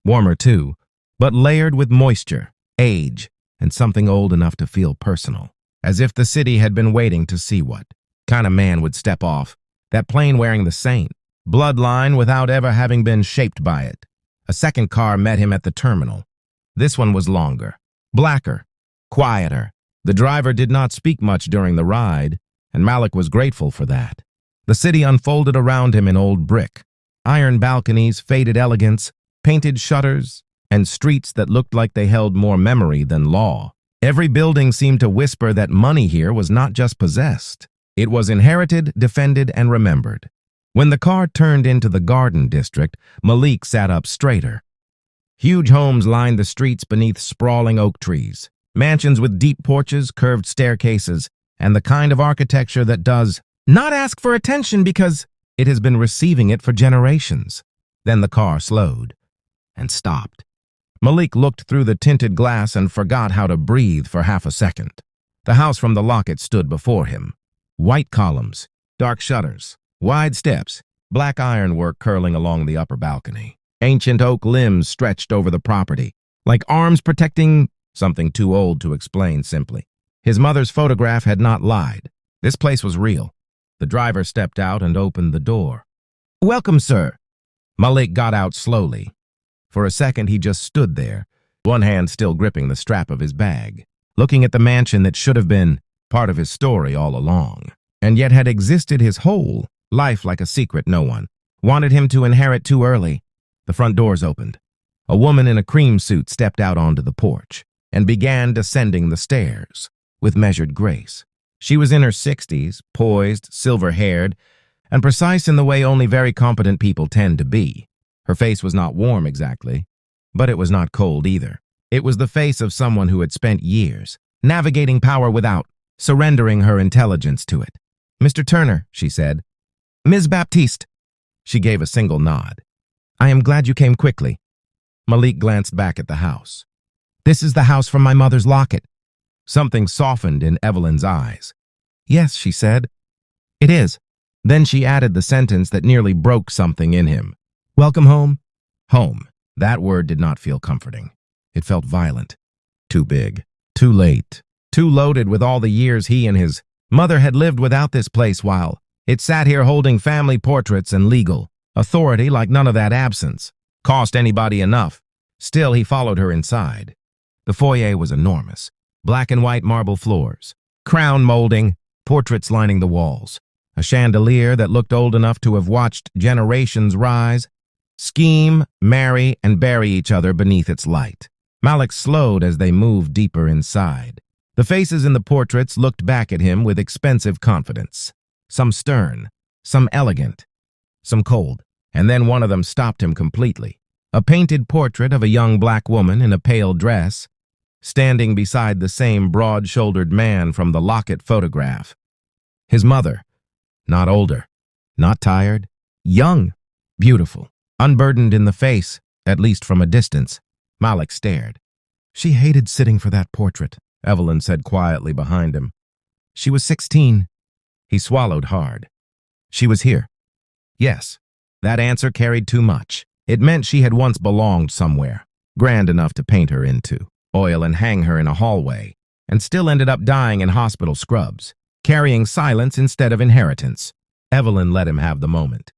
Warmer too, but layered with moisture, age, and something old enough to feel personal. As if the city had been waiting to see what kind of man would step off that plane wearing the saint bloodline without ever having been shaped by it. A second car met him at the terminal. This one was longer, blacker, quieter. The driver did not speak much during the ride, and Malik was grateful for that. The city unfolded around him in old brick. Iron balconies, faded elegance, painted shutters, and streets that looked like they held more memory than law. Every building seemed to whisper that money here was not just possessed. It was inherited, defended, and remembered. When the car turned into the Garden District, Malik sat up straighter. Huge homes lined the streets beneath sprawling oak trees. Mansions with deep porches, curved staircases, and the kind of architecture that does not ask for attention because it has been receiving it for generations. Then the car slowed and stopped. Malik looked through the tinted glass and forgot how to breathe for half a second. The house from the locket stood before him. White columns, dark shutters, wide steps, black ironwork curling along the upper balcony. Ancient oak limbs stretched over the property, like arms protecting something too old to explain simply. His mother's photograph had not lied. This place was real. The driver stepped out and opened the door. "Welcome, sir." Malik got out slowly. For a second, he just stood there, one hand still gripping the strap of his bag, looking at the mansion that should have been part of his story all along, and yet had existed his whole life like a secret no one wanted him to inherit too early. The front doors opened. A woman in a cream suit stepped out onto the porch and began descending the stairs with measured grace. She was in her 60s, poised, silver-haired, and precise in the way only very competent people tend to be. Her face was not warm exactly, but it was not cold either. It was the face of someone who had spent years navigating power without surrendering her intelligence to it. "Mr. Turner," she said. "Ms. Baptiste." She gave a single nod. "I am glad you came quickly." Malik glanced back at the house. "This is the house from my mother's locket." Something softened in Evelyn's eyes. "Yes," she said. "It is." Then she added the sentence that nearly broke something in him. "Welcome home." Home. That word did not feel comforting. It felt violent. Too big. Too late. Too loaded with all the years he and his mother had lived without this place while it sat here holding family portraits and legal authority like none of that absence cost anybody enough. Still, he followed her inside. The foyer was enormous. Black and white marble floors, crown molding, portraits lining the walls, a chandelier that looked old enough to have watched generations rise, scheme, marry, and bury each other beneath its light. Malik slowed as they moved deeper inside. The faces in the portraits looked back at him with expensive confidence. Some stern, some elegant, some cold. And then one of them stopped him completely. A painted portrait of a young black woman in a pale dress, standing beside the same broad-shouldered man from the locket photograph. His mother, not older, not tired, young, beautiful, unburdened in the face, at least from a distance. Malik stared. "She hated sitting for that portrait," Evelyn said quietly behind him. "She was 16. He swallowed hard. "She was here." Yes, that answer carried too much. It meant she had once belonged somewhere, grand enough to paint her into, oil and hang her in a hallway, and still ended up dying in hospital scrubs, carrying silence instead of inheritance. Evelyn let him have the moment.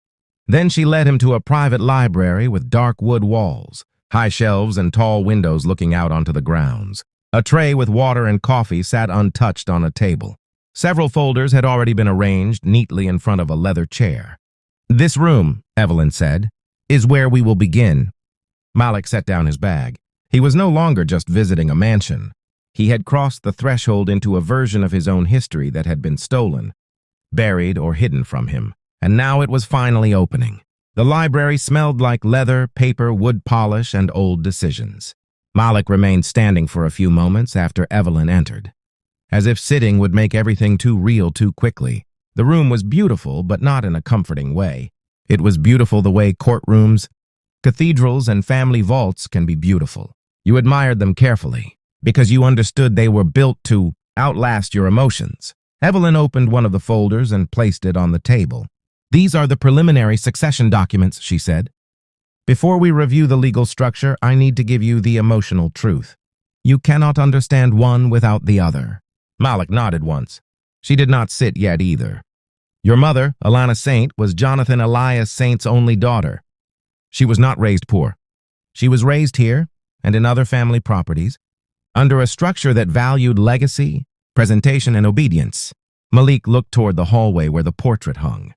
Then she led him to a private library with dark wood walls, high shelves and tall windows looking out onto the grounds. A tray with water and coffee sat untouched on a table. Several folders had already been arranged neatly in front of a leather chair. "This room," Evelyn said, "is where we will begin." Malik set down his bag. He was no longer just visiting a mansion. He had crossed the threshold into a version of his own history that had been stolen, buried or hidden from him, and now it was finally opening. The library smelled like leather, paper, wood polish, and old decisions. Malik remained standing for a few moments after Evelyn entered. As if sitting would make everything too real too quickly. The room was beautiful, but not in a comforting way. It was beautiful the way courtrooms, cathedrals, and family vaults can be beautiful. You admired them carefully, because you understood they were built to outlast your emotions. Evelyn opened one of the folders and placed it on the table. These are the preliminary succession documents, she said. Before we review the legal structure, I need to give you the emotional truth. You cannot understand one without the other. Malik nodded once. She did not sit yet either. Your mother, Alana Saint, was Jonathan Elias Saint's only daughter. She was not raised poor. She was raised here and in other family properties, under a structure that valued legacy, presentation, and obedience. Malik looked toward the hallway where the portrait hung.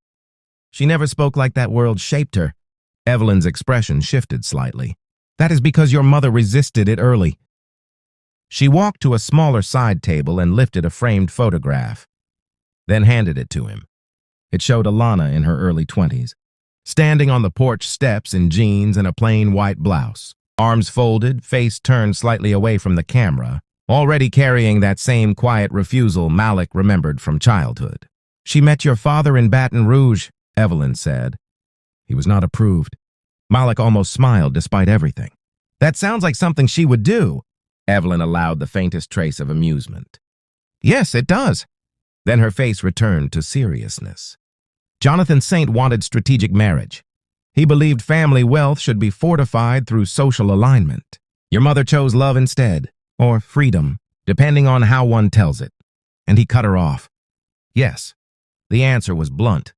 She never spoke like that world shaped her. Evelyn's expression shifted slightly. That is because your mother resisted it early. She walked to a smaller side table and lifted a framed photograph, then handed it to him. It showed Alana in her early 20s, standing on the porch steps in jeans and a plain white blouse, arms folded, face turned slightly away from the camera, already carrying that same quiet refusal Malik remembered from childhood. She met your father in Baton Rouge, Evelyn said. He was not approved. Malik almost smiled despite everything. That sounds like something she would do. Evelyn allowed the faintest trace of amusement. Yes, it does. Then her face returned to seriousness. Jonathan Saint wanted strategic marriage. He believed family wealth should be fortified through social alignment. Your mother chose love instead, or freedom, depending on how one tells it. And he cut her off. Yes, the answer was blunt.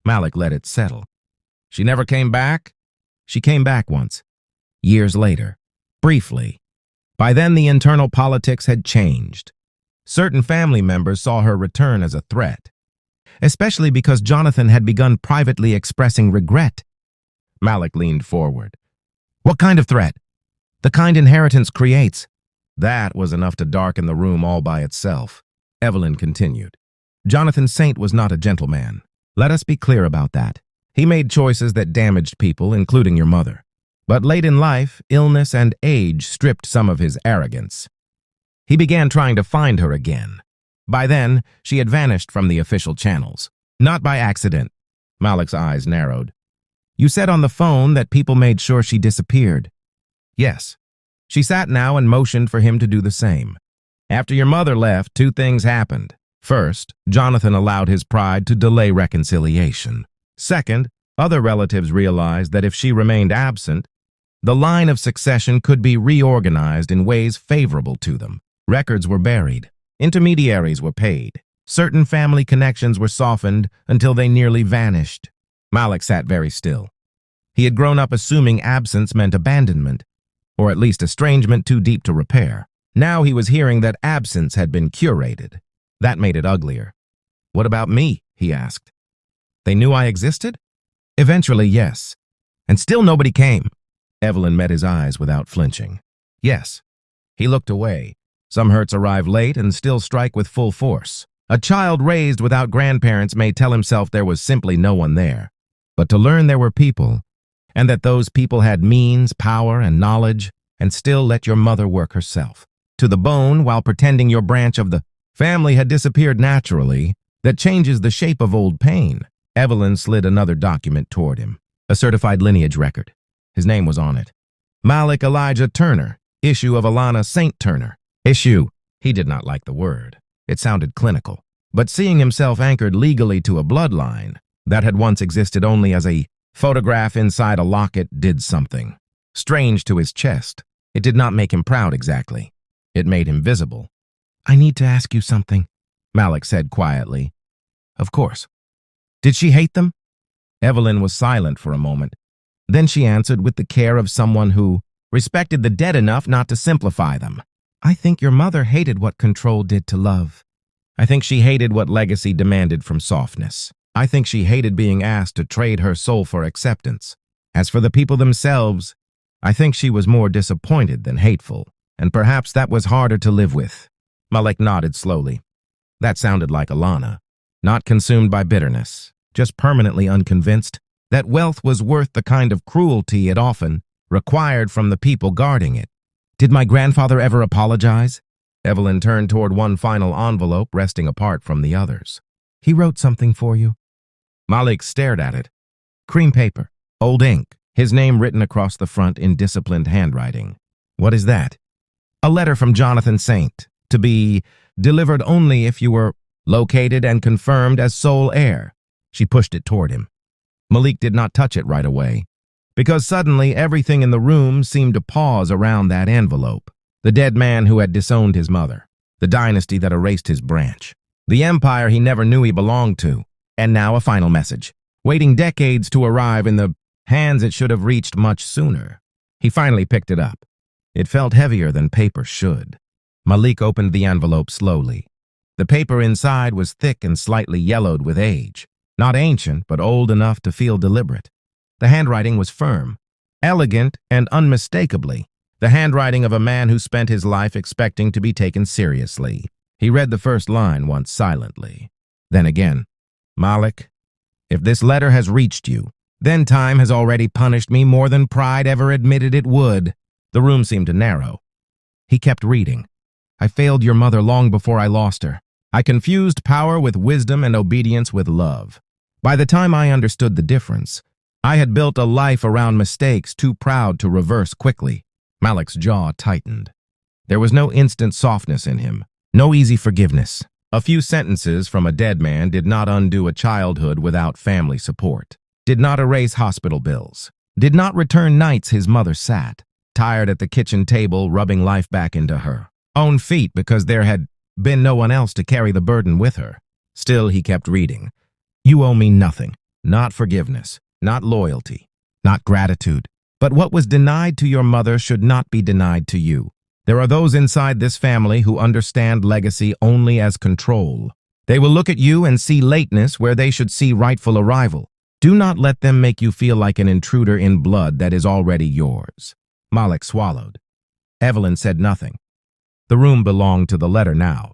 Malik let it settle. She never came back? She came back once. Years later. Briefly. By then, the internal politics had changed. Certain family members saw her return as a threat, especially because Jonathan had begun privately expressing regret. Malik leaned forward. What kind of threat? The kind inheritance creates. That was enough to darken the room all by itself. Evelyn continued. Jonathan Saint was not a gentleman. Let us be clear about that. He made choices that damaged people, including your mother. But late in life, illness and age stripped some of his arrogance. He began trying to find her again. By then, she had vanished from the official channels. Not by accident. Malik's eyes narrowed. You said on the phone that people made sure she disappeared. Yes. She sat now and motioned for him to do the same. After your mother left, two things happened. First, Jonathan allowed his pride to delay reconciliation. Second, other relatives realized that if she remained absent, the line of succession could be reorganized in ways favorable to them. Records were buried. Intermediaries were paid. Certain family connections were softened until they nearly vanished. Malik sat very still. He had grown up assuming absence meant abandonment, or at least estrangement too deep to repair. Now he was hearing that absence had been curated. That made it uglier. What about me? He asked. They knew I existed? Eventually, yes. And still nobody came. Evelyn met his eyes without flinching. Yes. He looked away. Some hurts arrive late and still strike with full force. A child raised without grandparents may tell himself there was simply no one there. But to learn there were people, and that those people had means, power, and knowledge, and still let your mother work herself to the bone while pretending your branch of the family had disappeared naturally, that changes the shape of old pain. Evelyn slid another document toward him, a certified lineage record. His name was on it. Malik Elijah Turner, issue of Alana Saint Turner. Issue. He did not like the word. It sounded clinical. But seeing himself anchored legally to a bloodline that had once existed only as a photograph inside a locket did something strange to his chest. It did not make him proud exactly. It made him visible. I need to ask you something, Malik said quietly. Of course. Did she hate them? Evelyn was silent for a moment. Then she answered with the care of someone who respected the dead enough not to simplify them. I think your mother hated what control did to love. I think she hated what legacy demanded from softness. I think she hated being asked to trade her soul for acceptance. As for the people themselves, I think she was more disappointed than hateful, and perhaps that was harder to live with. Malik nodded slowly. That sounded like Alana. Not consumed by bitterness, just permanently unconvinced that wealth was worth the kind of cruelty it often required from the people guarding it. Did my grandfather ever apologize? Evelyn turned toward one final envelope resting apart from the others. He wrote something for you. Malik stared at it. Cream paper, old ink, his name written across the front in disciplined handwriting. What is that? A letter from Jonathan Saint, to be delivered only if you were located and confirmed as sole heir. She pushed it toward him. Malik did not touch it right away, because suddenly everything in the room seemed to pause around that envelope. The dead man who had disowned his mother, the dynasty that erased his branch, the empire he never knew he belonged to, and now a final message, waiting decades to arrive in the hands it should have reached much sooner. He finally picked it up. It felt heavier than paper should. Malik opened the envelope slowly. The paper inside was thick and slightly yellowed with age, not ancient, but old enough to feel deliberate. The handwriting was firm, elegant, and unmistakably the handwriting of a man who spent his life expecting to be taken seriously. He read the first line once silently. Then again, "Malik, if this letter has reached you, then time has already punished me more than pride ever admitted it would." The room seemed to narrow. He kept reading. "I failed your mother long before I lost her. I confused power with wisdom and obedience with love. By the time I understood the difference, I had built a life around mistakes too proud to reverse quickly." Malik's jaw tightened. There was no instant softness in him, no easy forgiveness. A few sentences from a dead man did not undo a childhood without family support, did not erase hospital bills, did not return nights his mother sat, tired at the kitchen table, rubbing life back into her own feet because there had been no one else to carry the burden with her. Still, he kept reading. "You owe me nothing, not forgiveness, not loyalty, not gratitude. But what was denied to your mother should not be denied to you. There are those inside this family who understand legacy only as control. They will look at you and see lateness where they should see rightful arrival. Do not let them make you feel like an intruder in blood that is already yours." Malik swallowed. Evelyn said nothing. The room belonged to the letter now.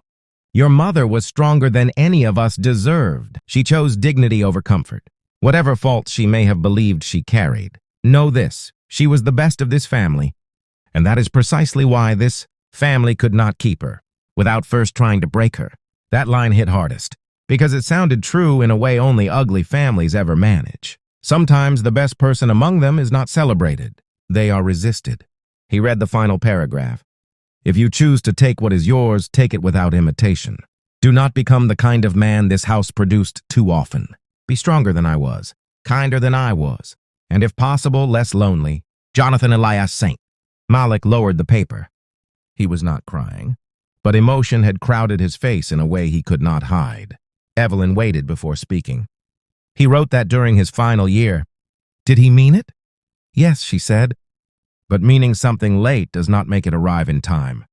"Your mother was stronger than any of us deserved. She chose dignity over comfort, whatever faults she may have believed she carried. Know this, she was the best of this family, and that is precisely why this family could not keep her, without first trying to break her." That line hit hardest, because it sounded true in a way only ugly families ever manage. Sometimes the best person among them is not celebrated. They are resisted. He read the final paragraph. "If you choose to take what is yours, take it without imitation. Do not become the kind of man this house produced too often. Be stronger than I was, kinder than I was, and if possible, less lonely. Jonathan Elias Saint." Malik lowered the paper. He was not crying, but emotion had crowded his face in a way he could not hide. Evelyn waited before speaking. "He wrote that during his final year. Did he mean it?" "Yes," she said, "but meaning something late does not make it arrive in time."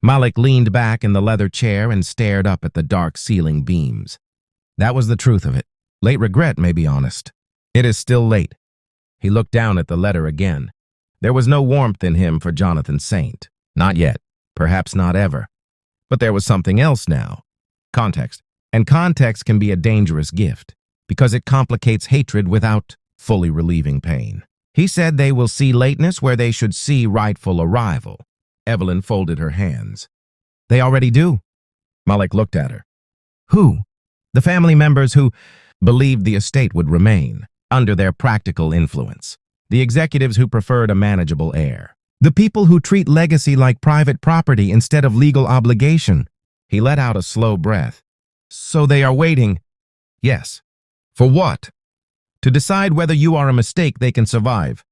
Malik leaned back in the leather chair and stared up at the dark ceiling beams. That was the truth of it. Late regret may be honest. It is still late. He looked down at the letter again. There was no warmth in him for Jonathan Saint. Not yet. Perhaps not ever. But there was something else now. Context. And context can be a dangerous gift, because it complicates hatred without fully relieving pain. He said they will see lateness where they should see rightful arrival. Evelyn folded her hands. "They already do." Malik looked at her. "Who?" "The family members who believed the estate would remain, under their practical influence. The executives who preferred a manageable heir. The people who treat legacy like private property instead of legal obligation." He let out a slow breath. "So they are waiting?" "Yes." "For what?" "To decide whether you are a mistake they can survive."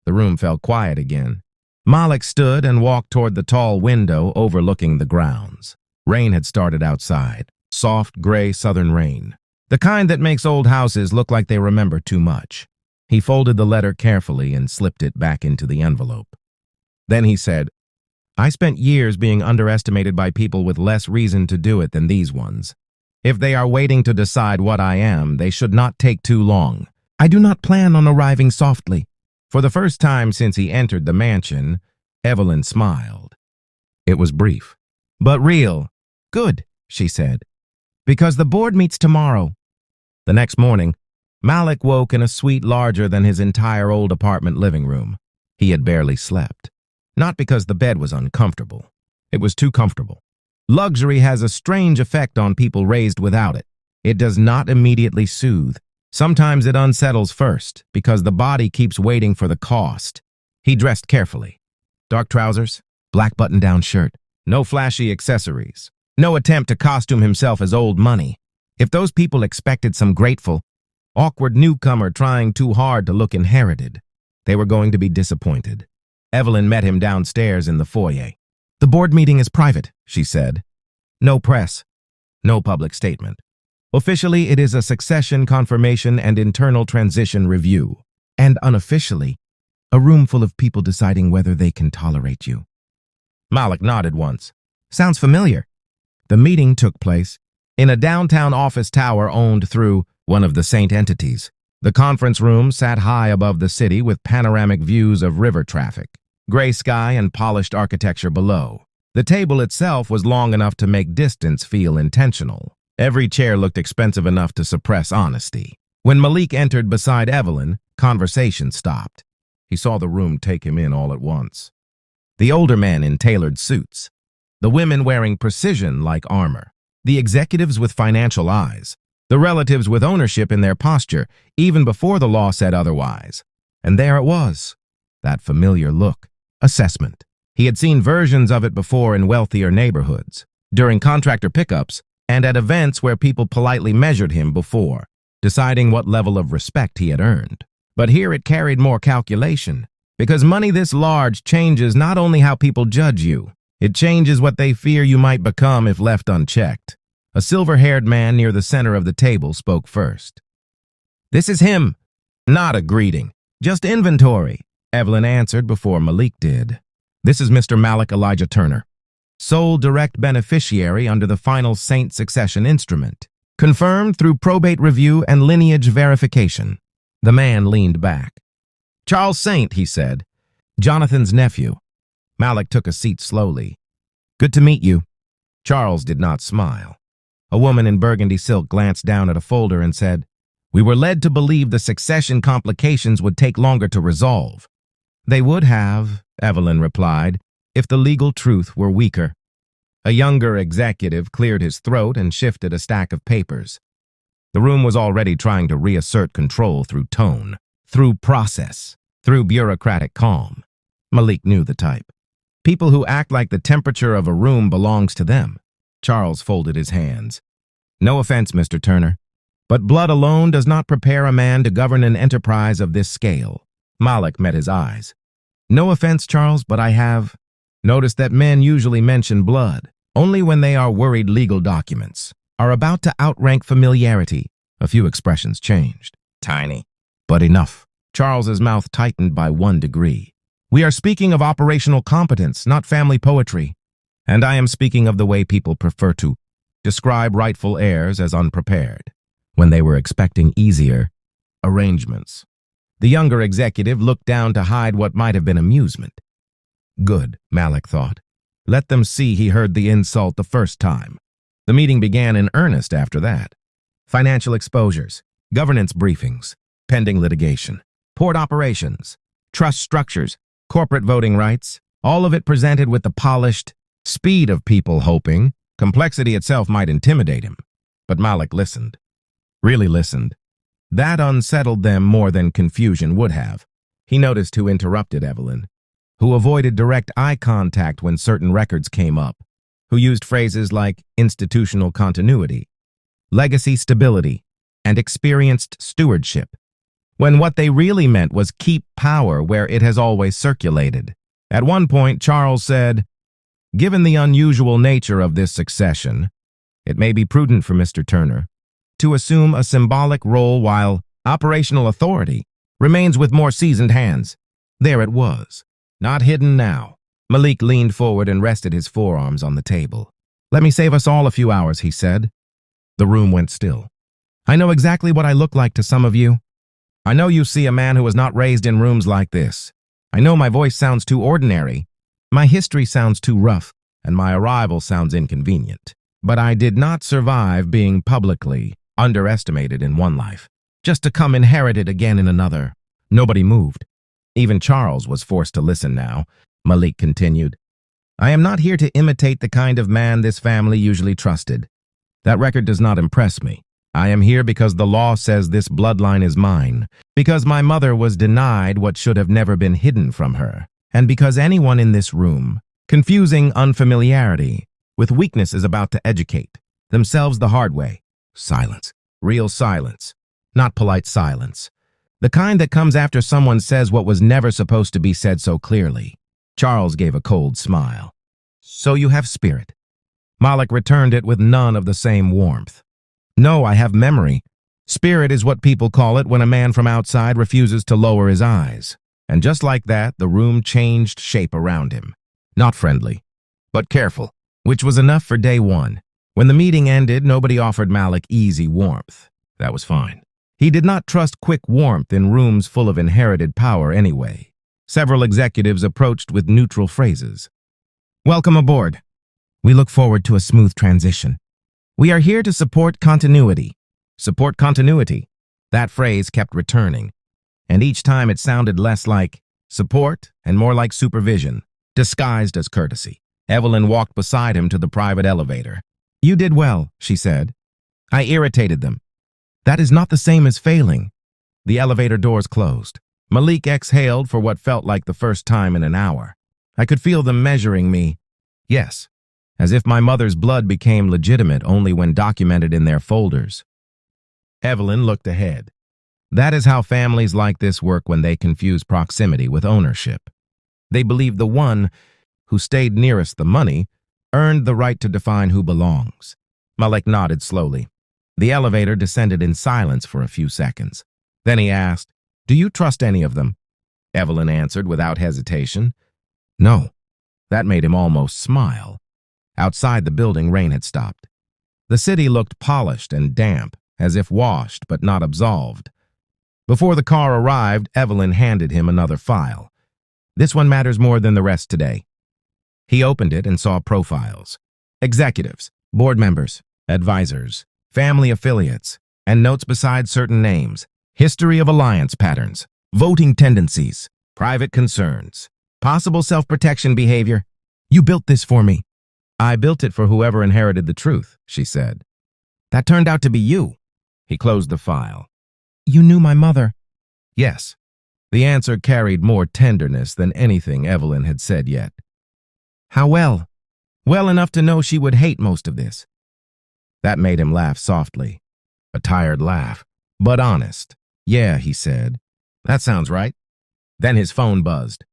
The room fell quiet again. Malik stood and walked toward the tall window overlooking the grounds. Rain had started outside. Soft, gray southern rain. The kind that makes old houses look like they remember too much. He folded the letter carefully and slipped it back into the envelope. Then he said, "I spent years being underestimated by people with less reason to do it than these ones. If they are waiting to decide what I am, they should not take too long. I do not plan on arriving softly." For the first time since he entered the mansion, Evelyn smiled. It was brief, but real. "Good," she said, "because the board meets tomorrow." The next morning, Malik woke in a suite larger than his entire old apartment living room. He had barely slept. Not because the bed was uncomfortable. It was too comfortable. Luxury has a strange effect on people raised without it. It does not immediately soothe. Sometimes it unsettles first, because the body keeps waiting for the cost. He dressed carefully. Dark trousers, black button-down shirt, no flashy accessories. No attempt to costume himself as old money. If those people expected some grateful, awkward newcomer trying too hard to look inherited, they were going to be disappointed. Evelyn met him downstairs in the foyer. "The board meeting is private," she said. "No press, no public statement. Officially, it is a succession confirmation and internal transition review. And unofficially, a room full of people deciding whether they can tolerate you." Malik nodded once. "Sounds familiar." The meeting took place in a downtown office tower owned through one of the Saint entities. The conference room sat high above the city with panoramic views of river traffic, gray sky and polished architecture below. The table itself was long enough to make distance feel intentional. Every chair looked expensive enough to suppress honesty. When Malik entered beside Evelyn, conversation stopped. He saw the room take him in all at once. The older men in tailored suits, the women wearing precision-like armor, the executives with financial eyes, the relatives with ownership in their posture, even before the law said otherwise. And there it was, that familiar look, assessment. He had seen versions of it before in wealthier neighborhoods, during contractor pickups, and at events where people politely measured him before, deciding what level of respect he had earned. But here it carried more calculation, because money this large changes not only how people judge you, it changes what they fear you might become if left unchecked. A silver-haired man near the center of the table spoke first. "This is him." "Not a greeting, just inventory," Evelyn answered before Malik did. "This is Mr. Malik Elijah Turner, sole direct beneficiary under the final Saint succession instrument, confirmed through probate review and lineage verification." The man leaned back. "Charles Saint," he said, "Jonathan's nephew." Malik took a seat slowly. "Good to meet you." Charles did not smile. A woman in burgundy silk glanced down at a folder and said, "We were led to believe the succession complications would take longer to resolve." "They would have," Evelyn replied, "if the legal truth were weaker." A younger executive cleared his throat and shifted a stack of papers. The room was already trying to reassert control through tone, through process, through bureaucratic calm. Malik knew the type. People who act like the temperature of a room belongs to them. Charles folded his hands. "No offense, Mr. Turner, but blood alone does not prepare a man to govern an enterprise of this scale." Malik met his eyes. "No offense, Charles, but I have noticed that men usually mention blood only when they are worried legal documents are about to outrank familiarity." A few expressions changed. "Tiny, but enough." Charles's mouth tightened by 1 degree. "We are speaking of operational competence, not family poetry. And I am speaking of the way people prefer to describe rightful heirs as unprepared, when they were expecting easier arrangements." The younger executive looked down to hide what might have been amusement. Good, Malik thought. Let them see he heard the insult the first time. The meeting began in earnest after that. Financial exposures, governance briefings, pending litigation, port operations, trust structures, corporate voting rights, all of it presented with the polished speed of people hoping complexity itself might intimidate him. But Malik listened. Really listened. That unsettled them more than confusion would have. He noticed who interrupted Evelyn, who avoided direct eye contact when certain records came up, who used phrases like institutional continuity, legacy stability, and experienced stewardship, when what they really meant was keep power where it has always circulated. At one point, Charles said, "Given the unusual nature of this succession, it may be prudent for Mr. Turner to assume a symbolic role while operational authority remains with more seasoned hands." There it was, not hidden now. Malik leaned forward and rested his forearms on the table. "Let me save us all a few hours," he said. The room went still. "I know exactly what I look like to some of you. I know you see a man who was not raised in rooms like this. I know my voice sounds too ordinary. My history sounds too rough, and my arrival sounds inconvenient. But I did not survive being publicly underestimated in one life, just to come inherited again in another." Nobody moved. Even Charles was forced to listen now. Malik continued, "I am not here to imitate the kind of man this family usually trusted. That record does not impress me. I am here because the law says this bloodline is mine, because my mother was denied what should have never been hidden from her, and because anyone in this room, confusing unfamiliarity with weakness is about to educate themselves the hard way. Silence. Real silence. Not polite silence. The kind that comes after someone says what was never supposed to be said so clearly. Charles gave a cold smile. So you have spirit. Malik returned it with none of the same warmth. No, I have memory. Spirit is what people call it when a man from outside refuses to lower his eyes. And just like that, the room changed shape around him. Not friendly, but careful, which was enough for day one. When the meeting ended, nobody offered Malik easy warmth. That was fine. He did not trust quick warmth in rooms full of inherited power anyway. Several executives approached with neutral phrases. Welcome aboard. We look forward to a smooth transition. We are here to support continuity. Support continuity. That phrase kept returning, and each time it sounded less like support and more like supervision, disguised as courtesy. Evelyn walked beside him to the private elevator. You did well, she said. I irritated them. That is not the same as failing. The elevator doors closed. Malik exhaled for what felt like the first time in an hour. I could feel them measuring me. Yes, as if my mother's blood became legitimate only when documented in their folders. Evelyn looked ahead. That is how families like this work when they confuse proximity with ownership. They believe the one who stayed nearest the money earned the right to define who belongs. Malik nodded slowly. The elevator descended in silence for a few seconds. Then he asked, Do you trust any of them? Evelyn answered without hesitation. No. That made him almost smile. Outside the building, rain had stopped. The city looked polished and damp, as if washed but not absolved. Before the car arrived, Evelyn handed him another file. This one matters more than the rest today. He opened it and saw profiles. Executives, board members, advisors, family affiliates, and notes beside certain names. History of alliance patterns, voting tendencies, private concerns, possible self-protection behavior. You built this for me. I built it for whoever inherited the truth, she said. That turned out to be you. He closed the file. You knew my mother. Yes. The answer carried more tenderness than anything Evelyn had said yet. How well? Well enough to know she would hate most of this. That made him laugh softly. A tired laugh, but honest. Yeah, he said. That sounds right. Then his phone buzzed.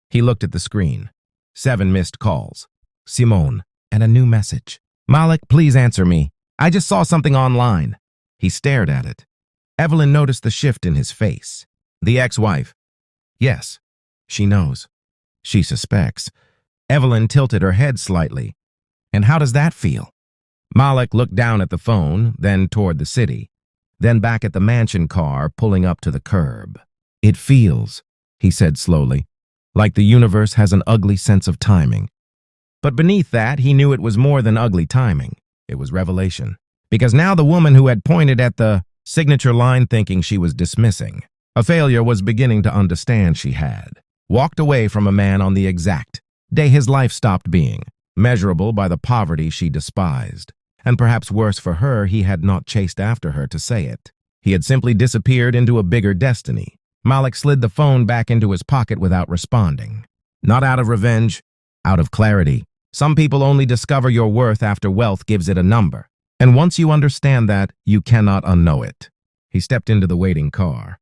He looked at the screen. 7 missed calls. Simone, and a new message. Malik, please answer me. I just saw something online. He stared at it. Evelyn noticed the shift in his face. The ex-wife. Yes, she knows. She suspects. Evelyn tilted her head slightly. And how does that feel? Malik looked down at the phone, then toward the city, then back at the mansion car pulling up to the curb. It feels, he said slowly, like the universe has an ugly sense of timing. But beneath that, he knew it was more than ugly timing. It was revelation. Because now the woman who had pointed at the signature line thinking she was dismissing a failure was beginning to understand she had walked away from a man on the exact day his life stopped being measurable by the poverty she despised. And perhaps worse for her, he had not chased after her to say it. He had simply disappeared into a bigger destiny. Malik slid the phone back into his pocket without responding. Not out of revenge, out of clarity. Some people only discover your worth after wealth gives it a number. And once you understand that, you cannot unknow it. He stepped into the waiting car.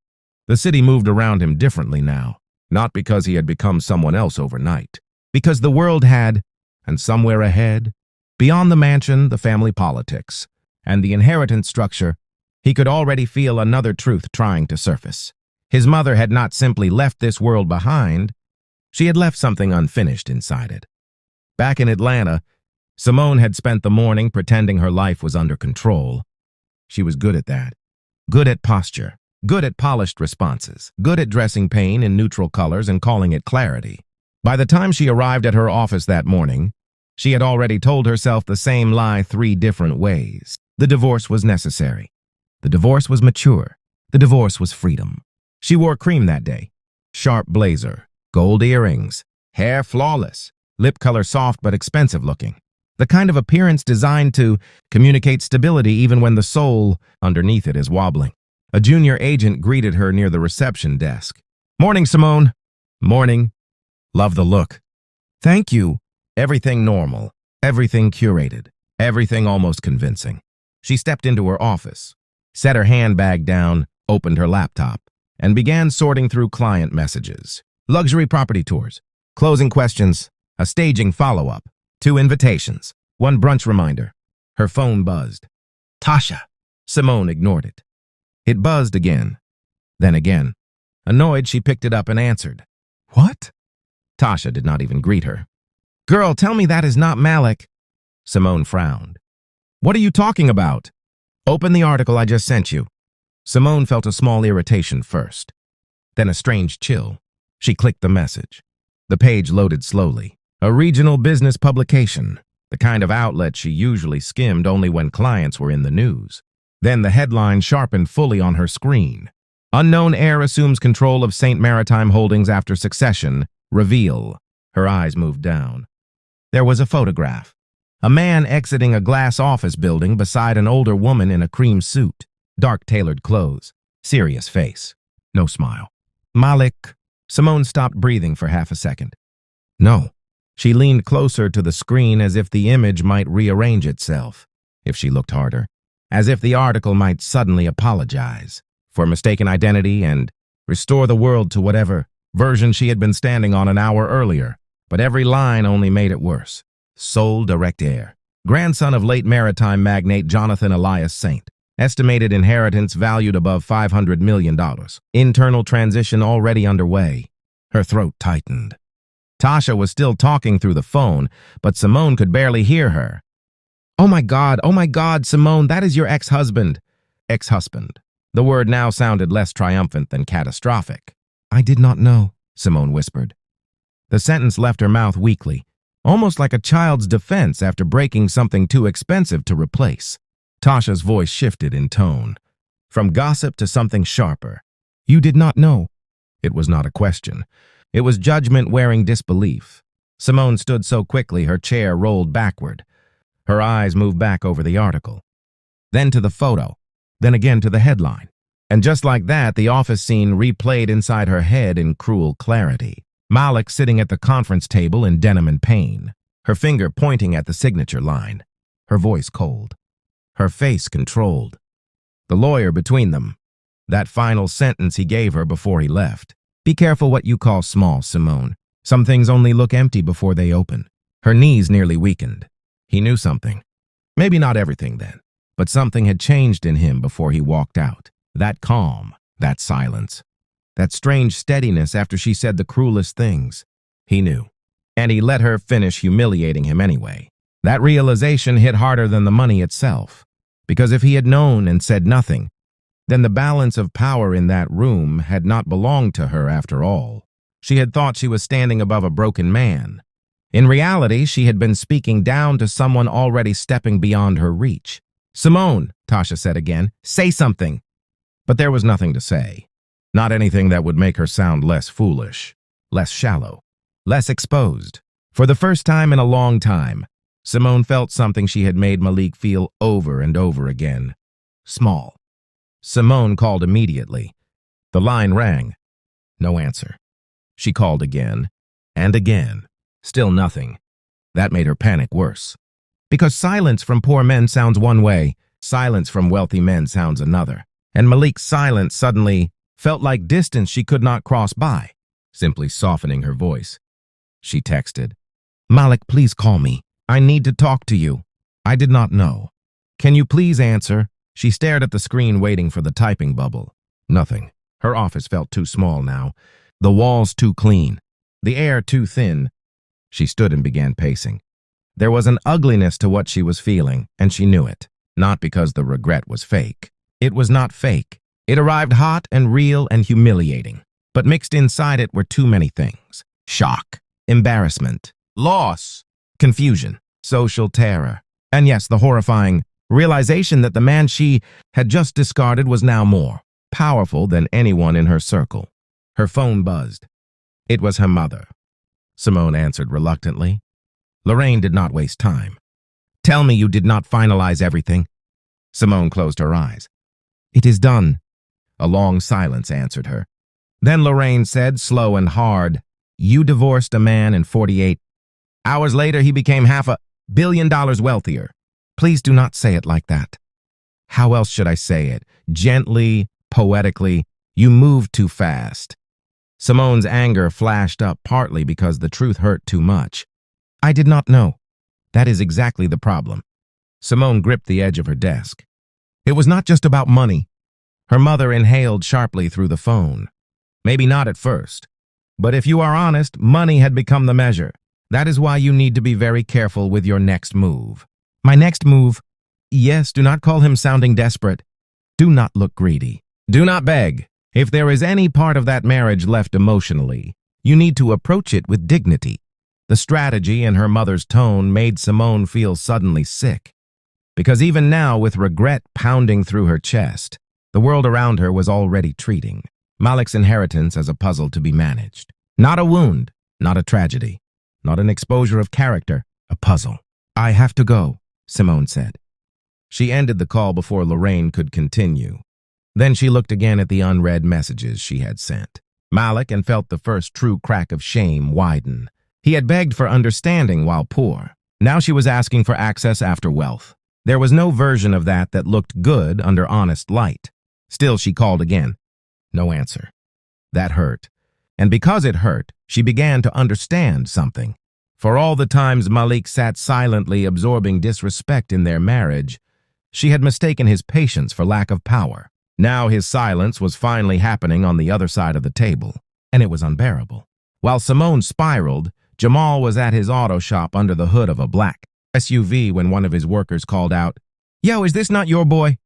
The city moved around him differently now, not because he had become someone else overnight, because the world had, and somewhere ahead, beyond the mansion, the family politics, and the inheritance structure, he could already feel another truth trying to surface. His mother had not simply left this world behind, she had left something unfinished inside it. Back in Atlanta, Simone had spent the morning pretending her life was under control. She was good at that. Good at posture. Good at polished responses. Good at dressing pain in neutral colors and calling it clarity. By the time she arrived at her office that morning, she had already told herself the same lie 3 different ways. The divorce was necessary. The divorce was mature. The divorce was freedom. She wore cream that day. Sharp blazer, gold earrings, hair flawless, lip color soft but expensive looking. The kind of appearance designed to communicate stability even when the soul underneath it is wobbling. A junior agent greeted her near the reception desk. Morning, Simone. Morning. Love the look. Thank you. Everything normal. Everything curated, everything almost convincing. She stepped into her office, set her handbag down, opened her laptop, and began sorting through client messages. Luxury property tours, closing questions, a staging follow-up, 2 invitations, 1 brunch reminder. Her phone buzzed. Tasha. Simone ignored it. It buzzed again, then again. Annoyed, she picked it up and answered. What? Tasha did not even greet her. Girl, tell me that is not Malik. Simone frowned. What are you talking about? Open the article I just sent you. Simone felt a small irritation first, then a strange chill. She clicked the message. The page loaded slowly. A regional business publication, the kind of outlet she usually skimmed only when clients were in the news. Then the headline sharpened fully on her screen. Unknown heir assumes control of St. Maritime Holdings after succession. Reveal. Her eyes moved down. There was a photograph. A man exiting a glass office building beside an older woman in a cream suit, dark tailored clothes, serious face, no smile. Malik. Simone stopped breathing for half a second. No. She leaned closer to the screen as if the image might rearrange itself, if she looked harder, as if the article might suddenly apologize for mistaken identity and restore the world to whatever version she had been standing on an hour earlier. But every line only made it worse. Sole direct heir. Grandson of late maritime magnate Jonathan Elias Saint. Estimated inheritance valued above $500 million. Internal transition already underway. Her throat tightened. Tasha was still talking through the phone, but Simone could barely hear her. Oh my God, Simone, that is your ex-husband. Ex-husband. The word now sounded less triumphant than catastrophic. I did not know, Simone whispered. The sentence left her mouth weakly, almost like a child's defense after breaking something too expensive to replace. Tasha's voice shifted in tone, from gossip to something sharper. You did not know. It was not a question. It was judgment wearing disbelief. Simone stood so quickly her chair rolled backward. Her eyes moved back over the article, then to the photo, then again to the headline. And just like that, the office scene replayed inside her head in cruel clarity. Malik sitting at the conference table in denim and pain, her finger pointing at the signature line, her voice cold, her face controlled. The lawyer between them, that final sentence he gave her before he left. Be careful what you call small, Simone. Some things only look empty before they open. Her knees nearly weakened. He knew something. Maybe not everything then, but something had changed in him before he walked out. That calm, that silence, that strange steadiness after she said the cruelest things. He knew. And he let her finish humiliating him anyway. That realization hit harder than the money itself. Because if he had known and said nothing, then the balance of power in that room had not belonged to her after all. She had thought she was standing above a broken man. In reality, she had been speaking down to someone already stepping beyond her reach. Simone, Tasha said again, say something. But there was nothing to say. Not anything that would make her sound less foolish, less shallow, less exposed. For the first time in a long time, Simone felt something she had made Malik feel over and over again. Small. Simone called immediately. The line rang. No answer. She called again, and again. Still nothing. That made her panic worse. Because silence from poor men sounds one way, silence from wealthy men sounds another. And Malik's silence suddenly felt like distance she could not cross by. Simply softening her voice, she texted, Malik, please call me. I need to talk to you. I did not know. Can you please answer? She stared at the screen waiting for the typing bubble. Nothing. Her office felt too small now. The walls too clean. The air too thin. She stood and began pacing. There was an ugliness to what she was feeling, and she knew it. Not because the regret was fake. It was not fake. It arrived hot and real and humiliating. But mixed inside it were too many things. Shock, embarrassment, loss, confusion, social terror, and yes, the horrifying realization that the man she had just discarded was now more powerful than anyone in her circle. Her phone buzzed. It was her mother. Simone answered reluctantly. Lorraine did not waste time. Tell me you did not finalize everything. Simone closed her eyes. It is done. A long silence answered her. Then Lorraine said, slow and hard, you divorced a man in 48. Hours later, he became half a $1 billion wealthier. Please do not say it like that. How else should I say it? Gently, poetically, you moved too fast. Simone's anger flashed up partly because the truth hurt too much. I did not know. That is exactly the problem. Simone gripped the edge of her desk. It was not just about money. Her mother inhaled sharply through the phone. Maybe not at first. But if you are honest, money had become the measure. That is why you need to be very careful with your next move. My next move? Yes, do not call him sounding desperate. Do not look greedy. Do not beg. If there is any part of that marriage left emotionally, you need to approach it with dignity. The strategy in her mother's tone made Simone feel suddenly sick. Because even now, with regret pounding through her chest, the world around her was already treating Malik's inheritance as a puzzle to be managed. Not a wound, not a tragedy, not an exposure of character, a puzzle. I have to go, Simone said. She ended the call before Lorraine could continue. Then she looked again at the unread messages she had sent. Malik and felt the first true crack of shame widen. He had begged for understanding while poor. Now she was asking for access after wealth. There was no version of that looked good under honest light. Still, she called again. No answer. That hurt. And because it hurt, she began to understand something. For all the times Malik sat silently absorbing disrespect in their marriage, she had mistaken his patience for lack of power. Now his silence was finally happening on the other side of the table, and it was unbearable. While Simone spiraled, Jamal was at his auto shop under the hood of a black SUV when one of his workers called out, "Yo, is this not your boy?"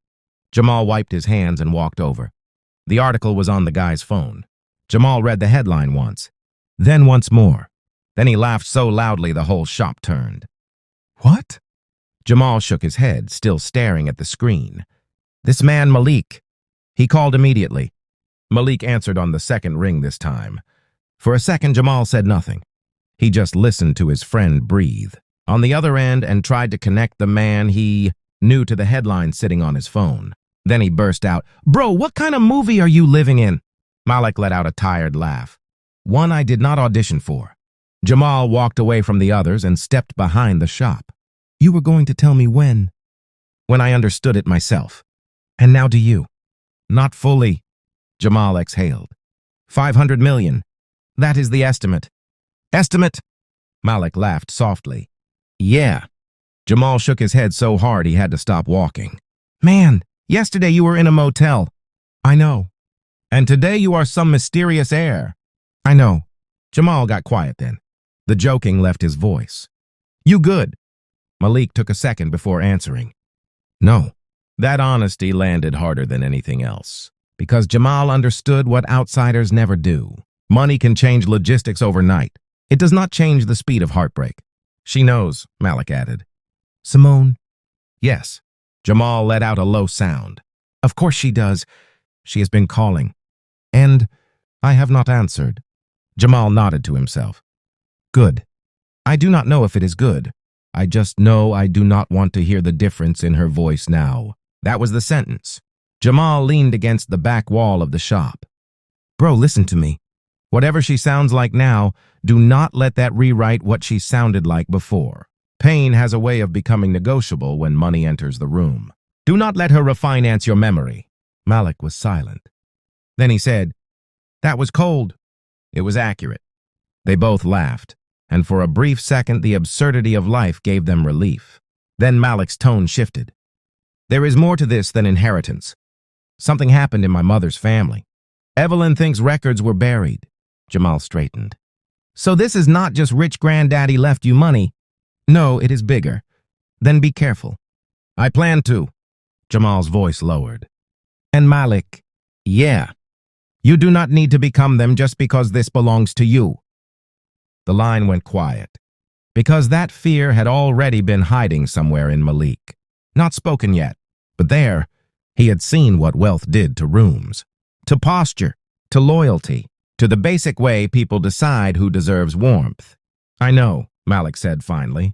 Jamal wiped his hands and walked over. The article was on the guy's phone. Jamal read the headline once, then once more. Then he laughed so loudly the whole shop turned. What? Jamal shook his head, still staring at the screen. This man, Malik. He called immediately. Malik answered on the second ring this time. For a second, Jamal said nothing. He just listened to his friend breathe on the other end and tried to connect the man he knew to the headline sitting on his phone. Then he burst out, "Bro, what kind of movie are you living in?" Malik let out a tired laugh. One I did not audition for. Jamal walked away from the others and stepped behind the shop. You were going to tell me when? When I understood it myself. And now do you? Not fully. Jamal exhaled. 500 million. That is the estimate. Estimate? Malik laughed softly. Yeah. Jamal shook his head so hard he had to stop walking. Man, yesterday you were in a motel. I know. And today you are some mysterious heir. I know. Jamal got quiet then. The joking left his voice. You good? Malik took a second before answering. No. That honesty landed harder than anything else. Because Jamal understood what outsiders never do. Money can change logistics overnight. It does not change the speed of heartbreak. She knows, Malik added. Simone? Yes. Jamal let out a low sound. Of course she does. She has been calling. And I have not answered. Jamal nodded to himself. Good. I do not know if it is good. I just know I do not want to hear the difference in her voice now. That was the sentence. Jamal leaned against the back wall of the shop. Bro, listen to me. Whatever she sounds like now, do not let that rewrite what she sounded like before. Pain has a way of becoming negotiable when money enters the room. Do not let her refinance your memory. Malik was silent. Then he said, That was cold. It was accurate. They both laughed, and for a brief second the absurdity of life gave them relief. Then Malik's tone shifted. There is more to this than inheritance. Something happened in my mother's family. Evelyn thinks records were buried. Jamal straightened. So this is not just rich granddaddy left you money. No, it is bigger. Then be careful. I plan to. Jamal's voice lowered. And Malik, yeah. You do not need to become them just because this belongs to you. The line went quiet, because that fear had already been hiding somewhere in Malik. Not spoken yet, but there, he had seen what wealth did to rooms, to posture, to loyalty, to the basic way people decide who deserves warmth. I know, Malik said finally.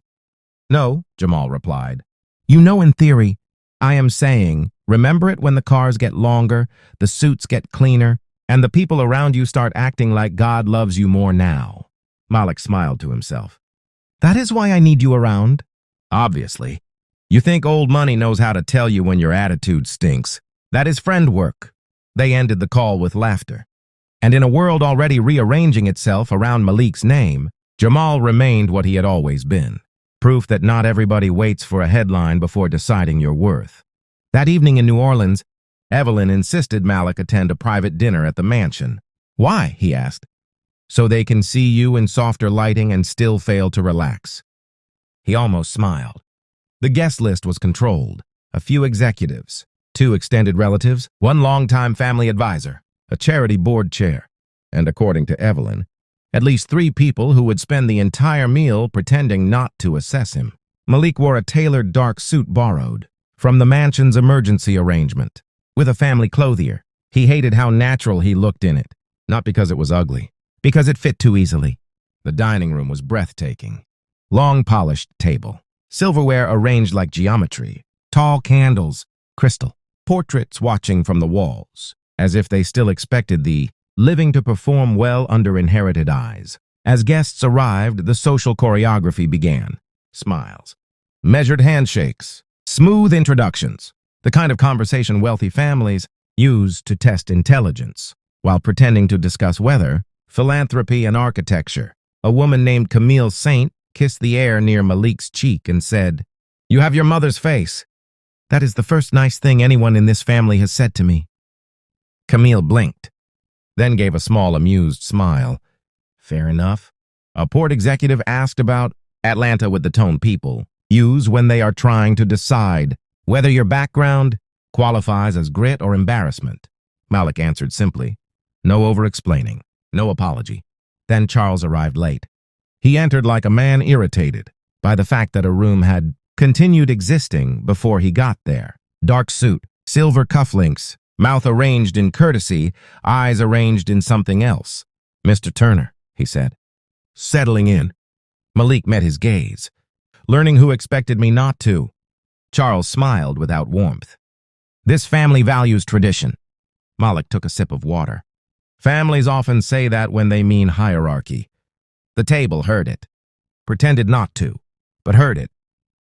No, Jamal replied. You know in theory, I am saying, remember it when the cars get longer, the suits get cleaner, and the people around you start acting like God loves you more now. Malik smiled to himself. That is why I need you around. Obviously. You think old money knows how to tell you when your attitude stinks. That is friend work. They ended the call with laughter. And in a world already rearranging itself around Malik's name, Jamal remained what he had always been. Proof that not everybody waits for a headline before deciding your worth. That evening in New Orleans, Evelyn insisted Malik attend a private dinner at the mansion. Why? He asked. So they can see you in softer lighting and still fail to relax. He almost smiled. The guest list was controlled. A few executives, 2 extended relatives, 1 longtime family advisor, a charity board chair, and according to Evelyn, at least 3 people who would spend the entire meal pretending not to assess him. Malik wore a tailored dark suit borrowed from the mansion's emergency arrangement, with a family clothier. He hated how natural he looked in it, not because it was ugly, because it fit too easily. The dining room was breathtaking. Long polished table, silverware arranged like geometry, tall candles, crystal, portraits watching from the walls, as if they still expected the living to perform well under inherited eyes. As guests arrived, the social choreography began. Smiles, measured handshakes, smooth introductions, the kind of conversation wealthy families use to test intelligence, while pretending to discuss weather, philanthropy, and architecture. A woman named Camille Saint kissed the air near Malik's cheek and said, "You have your mother's face. That is the first nice thing anyone in this family has said to me." Camille blinked, then gave a small amused smile. Fair enough. A port executive asked about Atlanta with the tone people use when they are trying to decide whether your background qualifies as grit or embarrassment. Malik answered simply, no over-explaining, no apology. Then Charles arrived late. He entered like a man irritated by the fact that a room had continued existing before he got there. Dark suit, silver cufflinks, mouth arranged in courtesy, eyes arranged in something else. "Mr. Turner," he said, settling in. Malik met his gaze, learning who expected me not to. Charles smiled without warmth. "This family values tradition." Malik took a sip of water. Families often say that when they mean hierarchy. The table heard it. Pretended not to, but heard it.